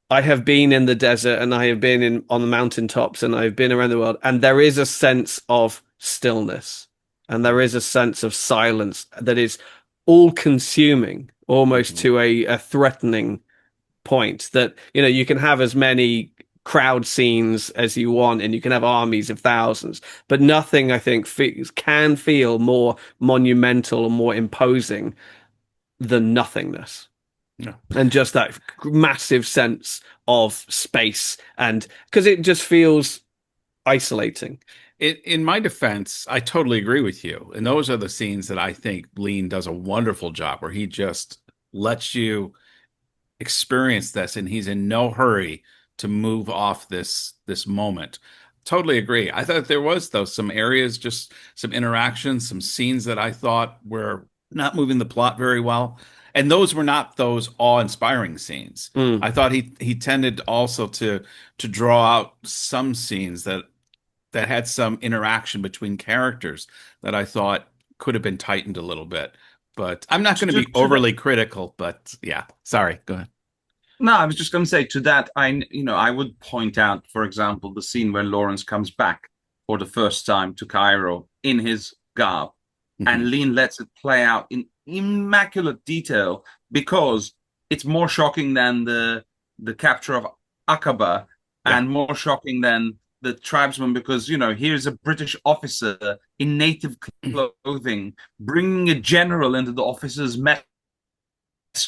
I have been in the desert and I have been on the mountaintops and I've been around the world, and there is a sense of stillness and there is a sense of silence that is all consuming, almost to a threatening point, that you can have as many crowd scenes as you want and you can have armies of thousands, but nothing, I think, can feel more monumental or more imposing than nothingness. No. And just that massive sense of space, and because it just feels isolating. In my defense, I totally agree with you. And those are the scenes that I think Lean does a wonderful job, where he just lets you experience this and he's in no hurry to move off this moment. Totally agree. I thought there was, though, some areas, just some interactions, some scenes that I thought were not moving the plot very well. And those were not those awe-inspiring scenes. I thought he tended also to draw out some scenes that had some interaction between characters that I thought could have been tightened a little bit. But I'm not going to be overly critical. But yeah, sorry, go ahead. No, I was just going to say to that, I would point out, for example, the scene when Lawrence comes back for the first time to Cairo in his garb, and Lean lets it play out in immaculate detail, because it's more shocking than the capture of Aqaba, and more shocking than the tribesmen, because here's a British officer in native clothing bringing a general into the officer's mess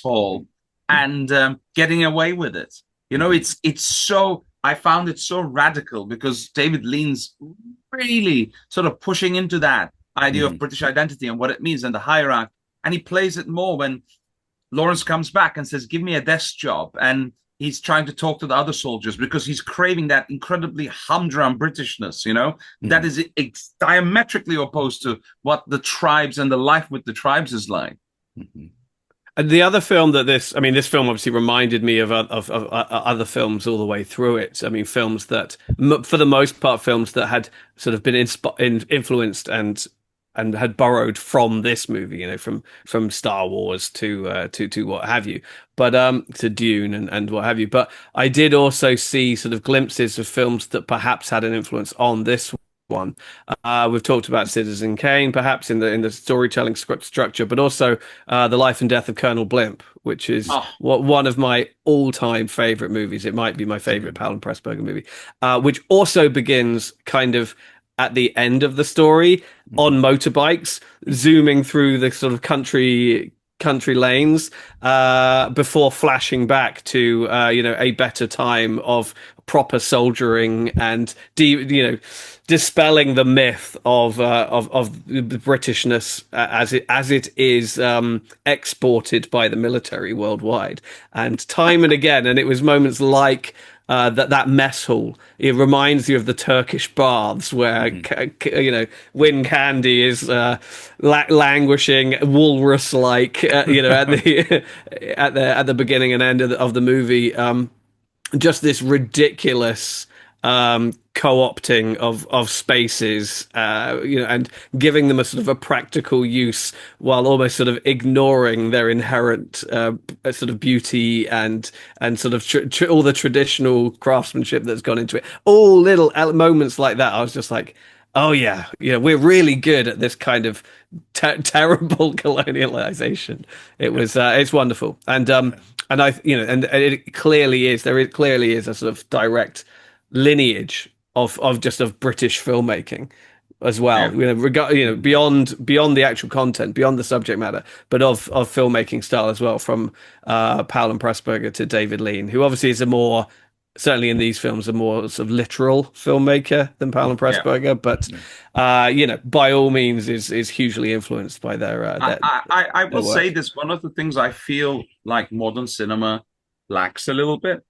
hall and getting away with it. It's so, I found it so radical, because David Lean's really sort of pushing into that idea of British identity and what it means and the hierarchy. And he plays it more when Lawrence comes back and says, give me a desk job. And he's trying to talk to the other soldiers because he's craving that incredibly humdrum Britishness, that is diametrically opposed to what the tribes and the life with the tribes is like. And the other film that this film obviously reminded me of other films all the way through it. I mean, films that, for the most part, films that had sort of been influenced and had borrowed from this movie, from Star Wars to what have you, but to Dune and what have you. But I did also see sort of glimpses of films that perhaps had an influence on this one. We've talked about Citizen Kane, perhaps in the storytelling script structure, but also The Life and Death of Colonel Blimp, which is one of my all-time favorite movies. It might be my favorite Powell Pressburger movie, which also begins kind of at the end of the story on motorbikes, zooming through the sort of country lanes, before flashing back to a better time of proper soldiering and dispelling the myth of the Britishness as it is exported by the military worldwide, and time and again. And it was moments like that mess hall. It reminds you of the Turkish baths where Win Candy is languishing walrus-like, at the at the beginning and end of the movie. Just this ridiculous co-opting of spaces, and giving them a sort of a practical use while almost sort of ignoring their inherent sort of beauty and sort of all the traditional craftsmanship that's gone into it. All little moments like that, I was just like, oh yeah, we're really good at this kind of terrible colonialization. It was it's wonderful, and I and it clearly is clearly is a sort of direct lineage of British filmmaking as well. Yeah. Beyond the actual content, beyond the subject matter, but of filmmaking style as well, from Powell and Pressburger to David Lean, who obviously is certainly in these films, a more sort of literal filmmaker than Powell and Pressburger, but by all means is hugely influenced by their I will work. say this, one of the things I feel like modern cinema lacks a little bit,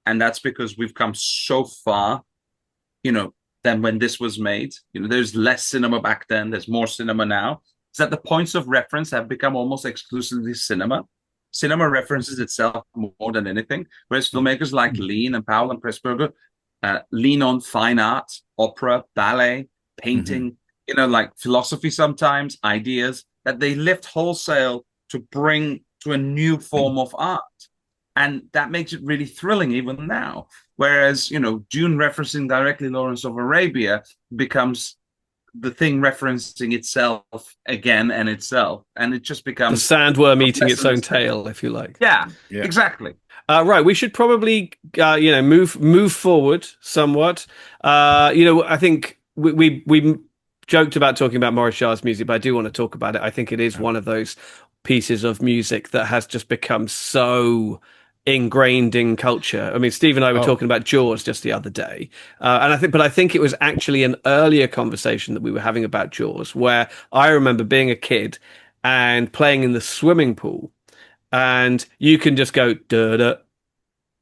and that's because we've come so far, than when this was made. There's less cinema back then, there's more cinema now. Is that the points of reference have become almost exclusively cinema. Cinema references itself more than anything, whereas filmmakers like Lean and Powell and Pressburger lean on fine art, opera, ballet, painting, like philosophy sometimes, ideas that they lift wholesale to bring to a new form of art. And that makes it really thrilling even now. Whereas, Dune referencing directly Lawrence of Arabia becomes the thing referencing itself again and itself, and it just becomes the sandworm eating its own tail, if you like. Yeah. Exactly. Right, we should probably move forward somewhat. I think we joked about talking about Maurice Jarre's music, but I do want to talk about it. I think it is one of those pieces of music that has just become so ingrained in culture. I mean, Steve and I were talking about Jaws just the other day, and I think it was actually an earlier conversation that we were having about Jaws, where I remember being a kid and playing in the swimming pool, and you can just go da da,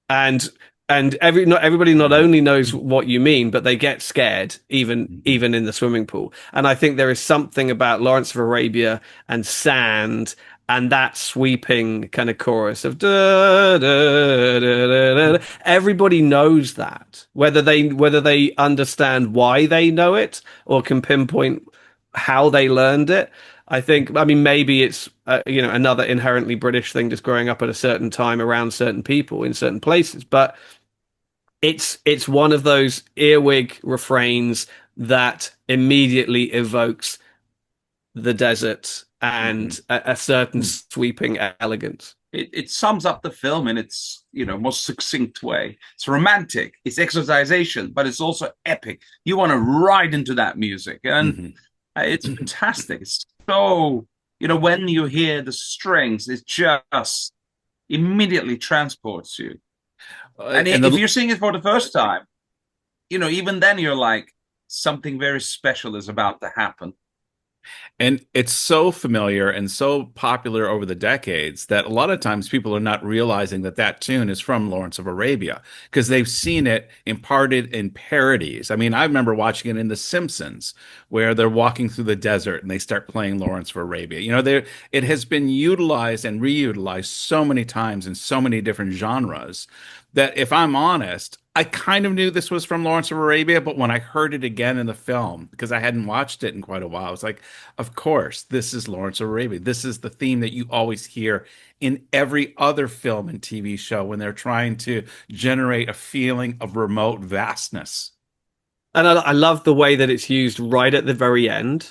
and not everybody not only knows what you mean, but they get scared even in the swimming pool. And I think there is something about Lawrence of Arabia and sand and that sweeping kind of chorus of da, da, da, da, da. Everybody knows that, whether they understand why they know it or can pinpoint how they learned it. I mean, maybe it's another inherently British thing, just growing up at a certain time around certain people in certain places, but it's one of those earwig refrains that immediately evokes the desert and a certain sweeping elegance. It sums up the film in its most succinct way. It's romantic, it's exoticization, but it's also epic. You want to ride into that music, and it's fantastic. It's so when you hear the strings, it just immediately transports you. And if you're seeing it for the first time, even then you're like, something very special is about to happen. And it's so familiar and so popular over the decades that a lot of times people are not realizing that tune is from Lawrence of Arabia, because they've seen it imparted in parodies. I mean, I remember watching it in The Simpsons, where they're walking through the desert and they start playing Lawrence of Arabia. It has been utilized and reutilized so many times in so many different genres that, if I'm honest, I kind of knew this was from Lawrence of Arabia, but when I heard it again in the film, because I hadn't watched it in quite a while, I was like, of course, this is Lawrence of Arabia. This is the theme that you always hear in every other film and TV show when they're trying to generate a feeling of remote vastness. And I love the way that it's used right at the very end,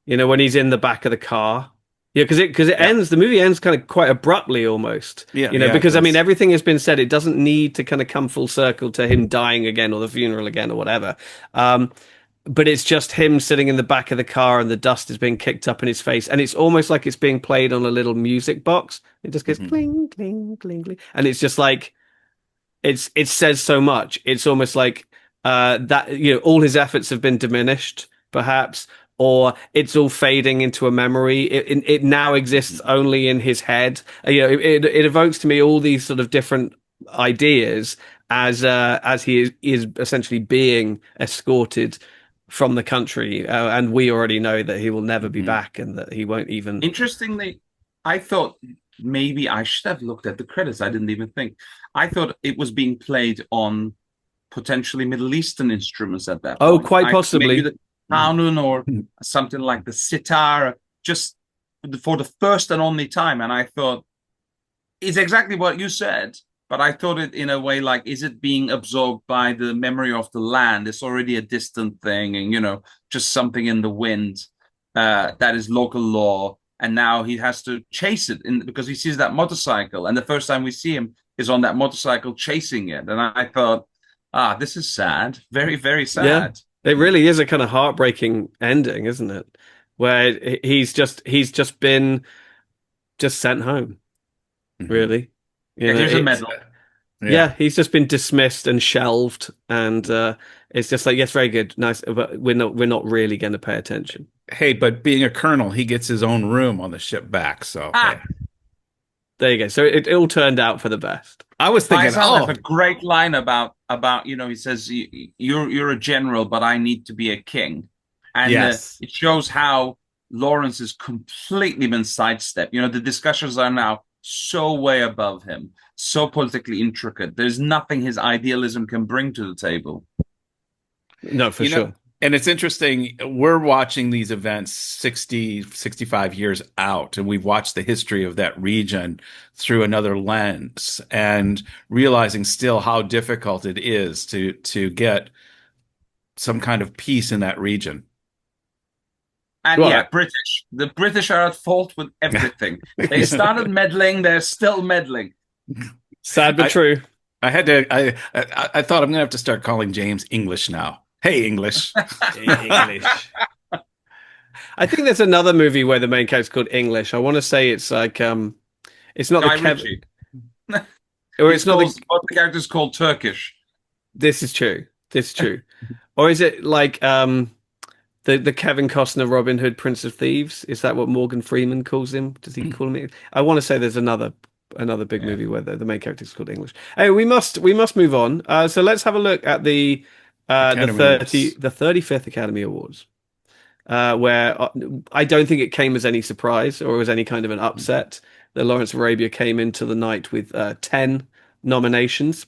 when he's in the back of the car. Yeah, because it ends, the movie ends kind of quite abruptly almost. Because I mean, everything has been said. It doesn't need to kind of come full circle to him dying again or the funeral again or whatever. But it's just him sitting in the back of the car and the dust is being kicked up in his face. And it's almost like it's being played on a little music box. It just goes cling, cling, cling, cling. And it's just like, it says so much. It's almost like that, all his efforts have been diminished, perhaps. Or it's all fading into a memory. It now exists only in his head. It evokes to me all these sort of different ideas, as he is essentially being escorted from the country, and we already know that he will never be back, and that he won't even. Interestingly, I thought maybe I should have looked at the credits. I didn't even think. I thought it was being played on potentially Middle Eastern instruments at that point. Quite possibly. Maybe the kanun or something like the sitar, just for the first and only time. And I thought, it's exactly what you said. But I thought it in a way like, is it being absorbed by the memory of the land? It's already a distant thing, and just something in the wind that is local law. And now he has to chase it because he sees that motorcycle, and the first time we see him is on that motorcycle chasing it. And I thought, this is sad, very, very sad. Yeah, it really is a kind of heartbreaking ending, isn't it? Where he's just been sent home, really. Here's a medal. Yeah, he's just been dismissed and shelved, and it's just like, yes, very good, nice, but we're not really going to pay attention. Hey, but being a colonel, he gets his own room on the ship back. So hey. There you go. So it all turned out for the best. I was thinking, have a great line about he says, you're a general, but I need to be a king, and yes. It shows how Lawrence has completely been sidestepped. The discussions are now so way above him, so politically intricate. There's nothing his idealism can bring to the table. No, for sure. And it's interesting, we're watching these events 60, 65 years out, and we've watched the history of that region through another lens, and realizing still how difficult it is to get some kind of peace in that region. And British. The British are at fault with everything. They started meddling, they're still meddling. Sad but true. I thought I'm going to have to start calling James English now. Hey, English. English. I think there's another movie where the main character's called English. I want to say it's like it's not Guy the Kevin, or it's not the character's called Turkish. This is true. Or is it like the Kevin Costner Robin Hood Prince of Thieves? Is that what Morgan Freeman calls him? Does he call him? I want to say there's another big movie where the main character is called English. Hey, we must move on. So let's have a look at the 35th Academy Awards, where I don't think it came as any surprise or was any kind of an upset that Lawrence of Arabia came into the night with 10 nominations,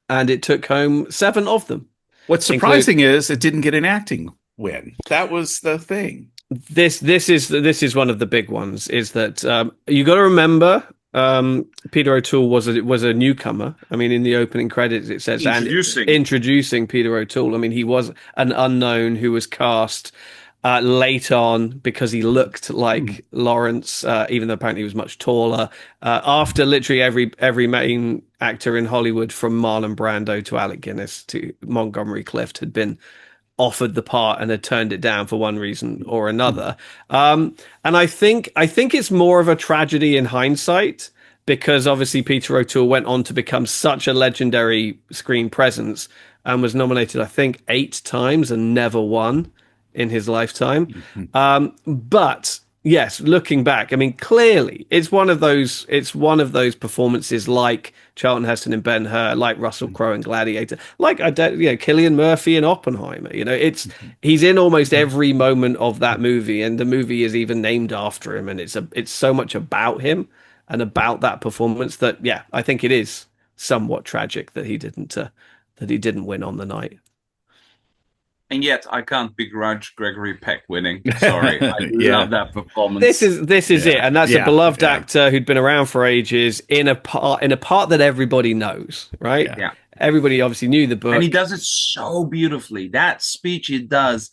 and it took home 7 of them. What's surprising is it didn't get an acting win. That was the thing. This is one of the big ones. Is that you got to remember? Peter O'Toole was a newcomer. I mean, in the opening credits it says introducing Peter O'Toole. I mean, he was an unknown who was cast late on because he looked like Lawrence, even though apparently he was much taller. After literally every main actor in Hollywood, from Marlon Brando to Alec Guinness to Montgomery Clift, had been offered the part and had turned it down for one reason or another. And I think it's more of a tragedy in hindsight, because obviously Peter O'Toole went on to become such a legendary screen presence and was nominated, I think, 8 times and never won in his lifetime. But yes, looking back, I mean, clearly it's one of those performances like Charlton Heston in Ben-Hur, like Russell Crowe in Gladiator, like Cillian Murphy in Oppenheimer. He's in almost every moment of that movie, and the movie is even named after him, and it's so much about him and about that performance that I think it is somewhat tragic that he didn't win on the night. And yet, I can't begrudge Gregory Peck winning. Sorry, I love that performance. This is it, and that's a beloved actor who'd been around for ages in a part that everybody knows, right? Yeah. Everybody obviously knew the book, and he does it so beautifully. That speech he does,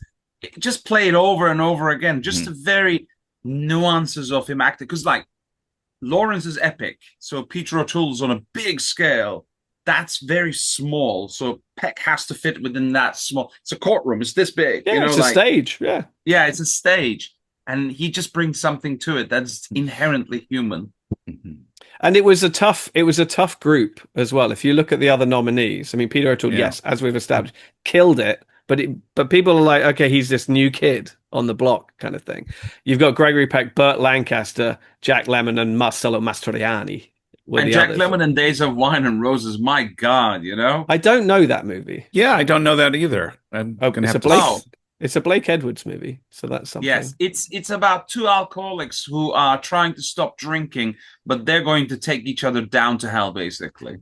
just play it over and over again. Just the very nuances of him acting, because like Lawrence is epic, so Peter O'Toole's on a big scale. That's very small, so Peck has to fit within that small. It's a courtroom. It's this big. Yeah, it's a stage. Yeah, it's a stage, and he just brings something to it that's inherently human. And it was a tough group as well. If you look at the other nominees, I mean, Peter O'Toole, yes, as we've established, killed it. But people are like, okay, he's this new kid on the block kind of thing. You've got Gregory Peck, Burt Lancaster, Jack Lemmon, and Marcello Mastroianni. were And the Jack others. Lemmon and Days of Wine and Roses, my God, you know? I don't know that movie. Yeah, I don't know that either. I'm gonna It's have a to. Blake. Oh. It's a Blake Edwards movie, so that's something. Yes, it's about two alcoholics who are trying to stop drinking, but they're going to take each other down to hell, basically.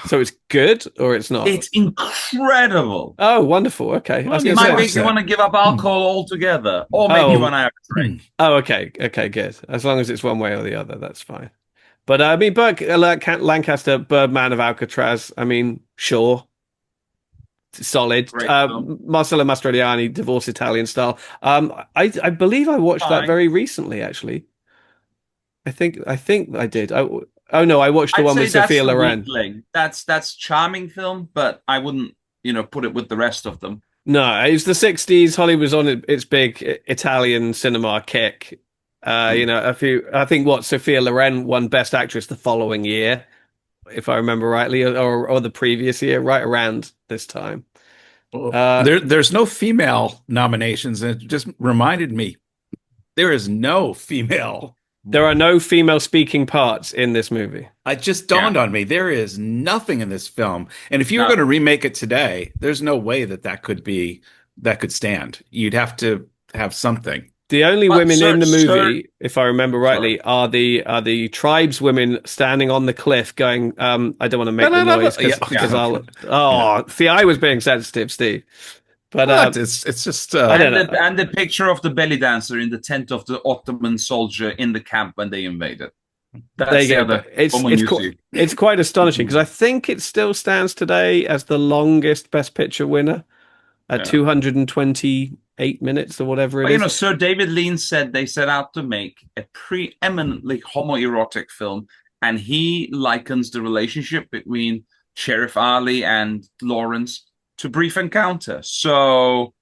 So it's good or it's not? It's incredible. Oh, wonderful. Okay. I was It gonna might say- make you want to give up alcohol altogether, or maybe you Oh. want to have a drink. Oh, okay. Okay, good. As long as it's one way or the other, that's fine. But I mean, Lancaster, Birdman of Alcatraz. I mean, sure, solid. Great film. Marcello Mastroianni, Divorce Italian Style. I believe I watched that Fine. very recently. Actually, I think I did. Oh no, I watched the I'd one say with that's Sophia the Loren. weakling. That's charming film, but I wouldn't, put it with the rest of them. No, it was the 60s. Hollywood was on its big Italian cinema kick. I think Sophia Loren won Best Actress the following year, if I remember rightly, or the previous year, right around this time. There's no female nominations, and it just reminded me there is no female. There are no female speaking parts in this movie. It just dawned on me there is nothing in this film, and if you were going to remake it today, there's no way that could stand. You'd have to have something. The only women in the movie, if I remember rightly, are the tribeswomen standing on the cliff going, I don't want to make the noise because I'll... Oh, see, I was being sensitive, Steve. But it's just... and the picture of the belly dancer in the tent of the Ottoman soldier in the camp when they invaded. That's the other woman you see. It's quite astonishing because I think it still stands today as the longest Best Picture winner at 228 minutes or whatever it is. Sir David Lean said they set out to make a preeminently homoerotic film, and he likens the relationship between Sheriff Ali and Lawrence to Brief Encounter. So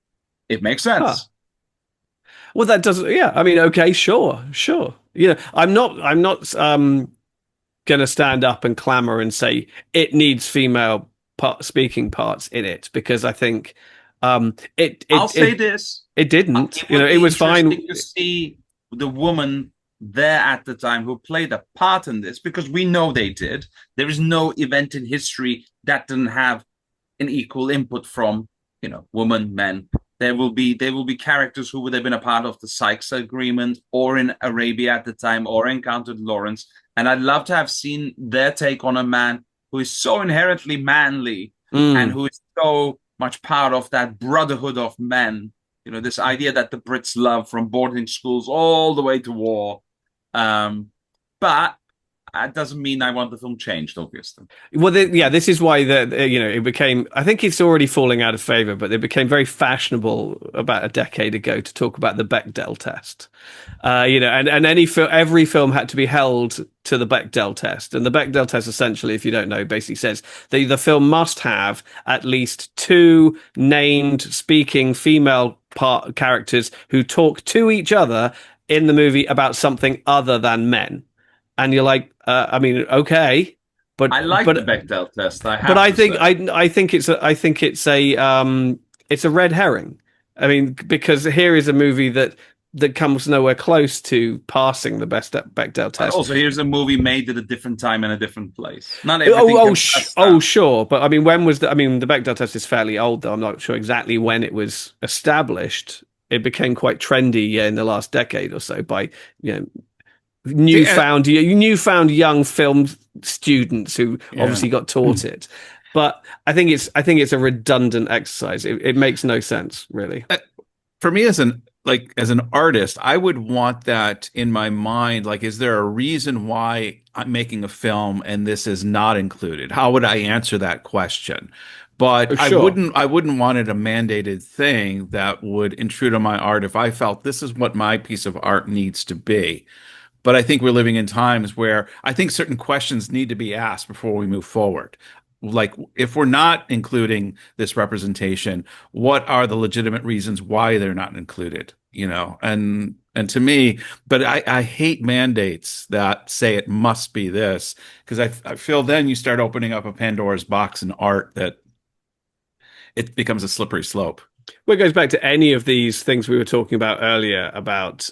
it makes sense. Huh. Well, that doesn't. Yeah, I mean, okay, sure. I'm not going to stand up and clamor and say it needs female speaking parts in it because I think I'll say this: it didn't. It was fine to see the woman there at the time who played a part in this because we know they did. There is no event in history that didn't have an equal input from women, men. There will be characters who would have been a part of the Sykes Agreement or in Arabia at the time or encountered Lawrence. And I'd love to have seen their take on a man who is so inherently manly and who is so much part of that brotherhood of men. This idea that the Brits love from boarding schools all the way to war. But that doesn't mean I want the film changed, obviously. Well, this is why it became. I think it's already falling out of favor, but it became very fashionable about a decade ago to talk about the Bechdel test. And every film had to be held to the Bechdel test, and the Bechdel test essentially, if you don't know, basically says that the film must have at least two named speaking female characters who talk to each other in the movie about something other than men. And you're like, okay, but I like the Bechdel test. I think it's a red herring. I mean, because here is a movie that comes nowhere close to passing the best Bechdel test. Also, here's a movie made at a different time and a different place. Not everything. Sure, but I mean, when was the Bechdel test is fairly old, though. I'm not sure exactly when it was established. It became quite trendy in the last decade or so by newfound young film students who obviously got taught it. But I think it's a redundant exercise. It makes no sense, really. For me, as an artist, I would want that in my mind. Like, is there a reason why I'm making a film and this is not included? How would I answer that question? But sure. I wouldn't want it a mandated thing that would intrude on my art if I felt this is what my piece of art needs to be. But I think we're living in times where I think certain questions need to be asked before we move forward. Like, if we're not including this representation, what are the legitimate reasons why they're not included? And to me, but I hate mandates that say it must be this, because I feel then you start opening up a Pandora's box in art that it becomes a slippery slope. Well, it goes back to any of these things we were talking about earlier about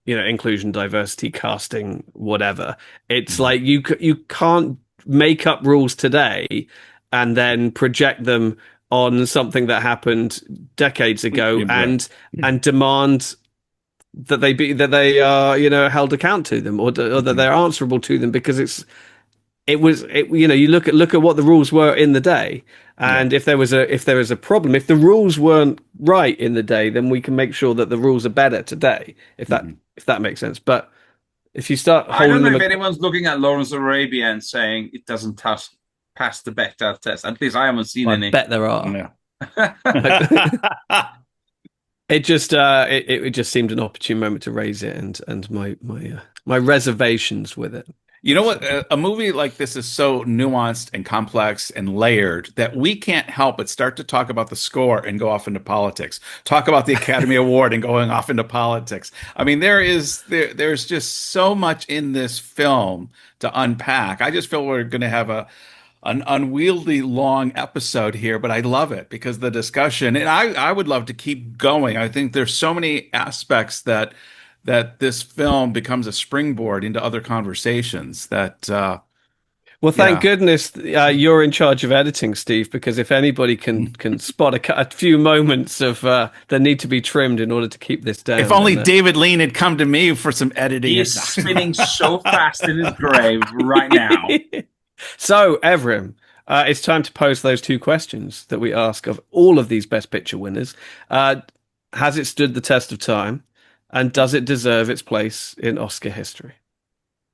inclusion, diversity, casting, whatever. It's like you can't make up rules today and then project them on something that happened decades ago Right. and demand that they are held account to them, or that they're answerable to them, because you look at what the rules were in the day, and if there was a problem, if the rules weren't right in the day, then we can make sure that the rules are better today, if that makes sense. But if you start I don't holding know them, if anyone's looking at Lawrence of Arabia and saying it doesn't pass the Bechdel test. At least I haven't seen I any. bet there are. Yeah. It just seemed an opportune moment to raise it, and my reservations with it. You know what? A movie like this is so nuanced and complex and layered that we can't help but start to talk about the score and go off into politics. Talk about the Academy Award and going off into politics. I mean, there's just so much in this film to unpack. I just feel we're going to have an unwieldy long episode here, but I love it because the discussion, and I would love to keep going. I think there's so many aspects that this film becomes a springboard into other conversations that Well, thank yeah. goodness you're in charge of editing, Steve, because if anybody can spot a few moments of that need to be trimmed in order to keep this down. If only David Lean had come to me for some editing. He is spinning so fast in his grave right now. So, Evrim, it's time to pose those two questions that we ask of all of these Best Picture winners. Has it stood the test of time? And does it deserve its place in Oscar history?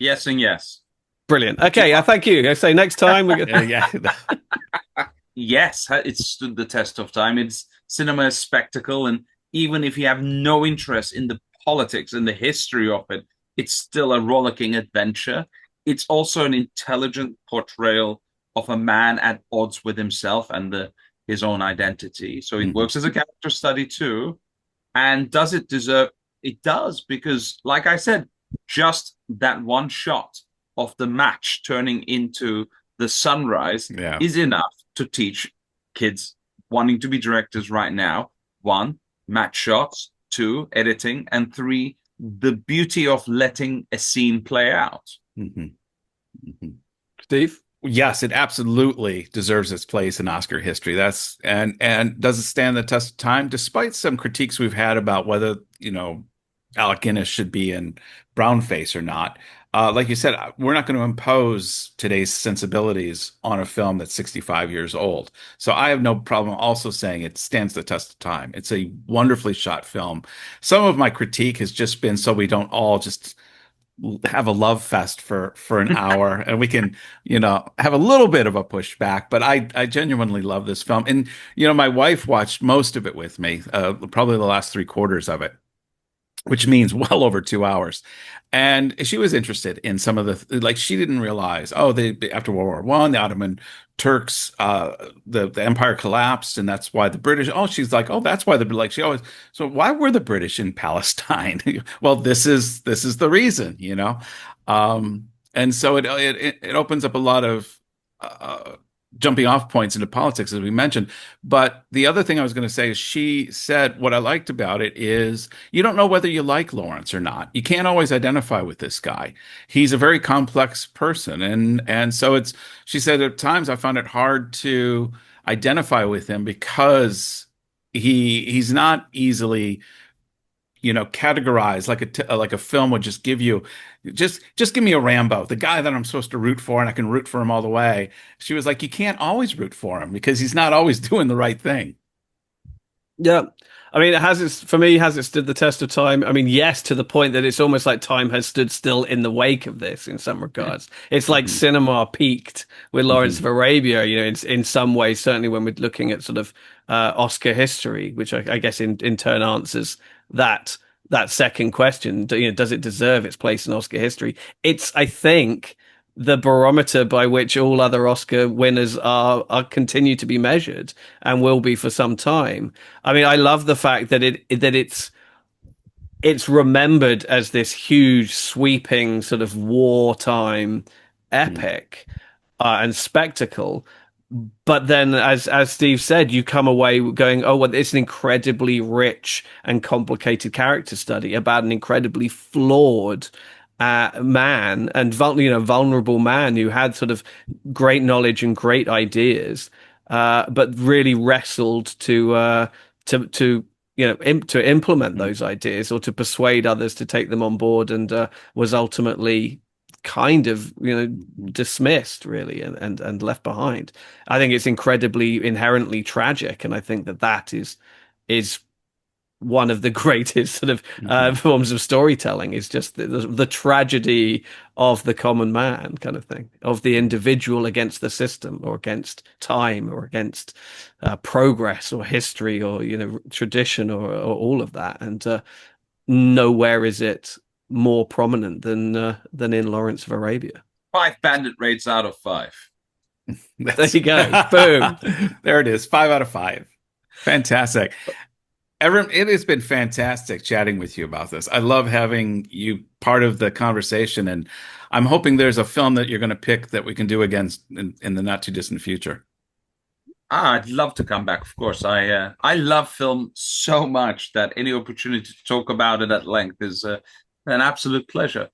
Yes and yes. Brilliant. Okay, thank you. I say next time. Yes, it stood the test of time. It's cinema spectacle, and even if you have no interest in the politics and the history of it, it's still a rollicking adventure. It's also an intelligent portrayal of a man at odds with himself and his own identity. So it works as a character study too. And does it deserve? It does, because, like I said, just that one shot of the match turning into the sunrise is enough to teach kids wanting to be directors right now. 1, match shots. 2, editing. And 3, the beauty of letting a scene play out. Steve? Yes, it absolutely deserves its place in Oscar history. And does it stand the test of time, despite some critiques we've had about whether, Alec Guinness should be in brownface or not. Like you said, we're not going to impose today's sensibilities on a film that's 65 years old. So I have no problem also saying it stands the test of time. It's a wonderfully shot film. Some of my critique has just been so we don't all just have a love fest for an hour and we can have a little bit of a pushback, but I genuinely love this film. And my wife watched most of it with me, probably the last 3/4 of it, which means well over 2 hours. And she was interested in some of she didn't realize, after World War One, the Ottoman Turks, the empire collapsed, and that's why the British. Oh, she's like, that's why she always. So why were the British in Palestine? Well, this is the reason, and so it opens up a lot of jumping off points into politics, as we mentioned. But the other thing I was going to say is she said what I liked about it is you don't know whether you like Lawrence or not. You can't always identify with this guy. He's a very complex person. And so she said at times I found it hard to identify with him because he's not easily categorized like a film would just give you. Just give me a Rambo, the guy that I'm supposed to root for, and I can root for him all the way. She was like, you can't always root for him because he's not always doing the right thing. Yeah. I mean, has it stood the test of time? I mean, yes, to the point that it's almost like time has stood still in the wake of this in some regards. It's like cinema peaked with Lawrence of Arabia, in some ways, certainly when we're looking at sort of Oscar history, which I guess in turn answers that second question. Does it deserve its place in Oscar history? It's, I think, the barometer by which all other Oscar winners are continue to be measured and will be for some time. I mean, I love the fact that it's remembered as this huge, sweeping sort of wartime epic and spectacle. but then, as Steve said, you come away going, "Oh, well, it's an incredibly rich and complicated character study about an incredibly flawed man and vulnerable man who had sort of great knowledge and great ideas, but really wrestled to to implement those ideas or to persuade others to take them on board, and was ultimately kind of dismissed really and left behind. I think it's incredibly inherently tragic, and I think that is one of the greatest sort of forms of storytelling, is just the tragedy of the common man kind of thing, of the individual against the system or against time or against progress or history or tradition or all of that. And nowhere is it more prominent than in Lawrence of Arabia. 5 bandit raids out of 5. There you go. Boom. There it is. 5 out of 5. Fantastic. Evrim, it has been fantastic chatting with you about this. I love having you part of the conversation, and I'm hoping there's a film that you're going to pick that we can do again in the not too distant future. I'd love to come back, of course. I love film so much that any opportunity to talk about it at length is an absolute pleasure.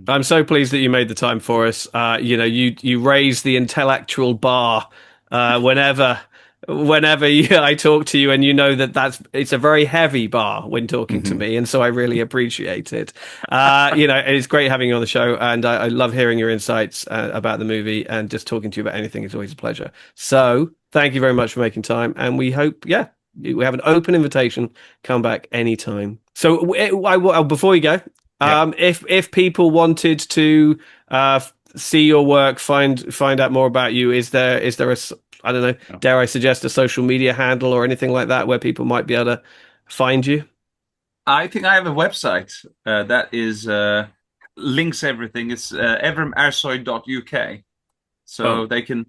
I'm so pleased that you made the time for us. You raise the intellectual bar whenever I talk to you, and it's a very heavy bar when talking to me, and so I really appreciate it. It's great having you on the show, and I love hearing your insights about the movie, and just talking to you about anything is always a pleasure. So thank you very much for making time, and we hope, we have an open invitation. Come back anytime. So before you go, if people wanted to see your work, find out more about you, is there a, I don't know, dare I suggest a social media handle or anything like that where people might be able to find you? I think I have a website that is links everything. It's evrimersoy.uk, so they can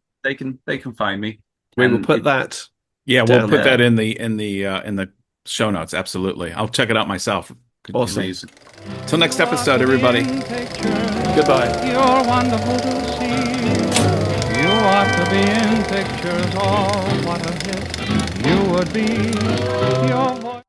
find me. We will put that. Yeah, we'll put that in the show notes. Absolutely, I'll check it out myself. Awesome. Till next episode, everybody. Goodbye. You're wonderful to see. You ought to be in pictures. Oh, what a hit you would be. Your voice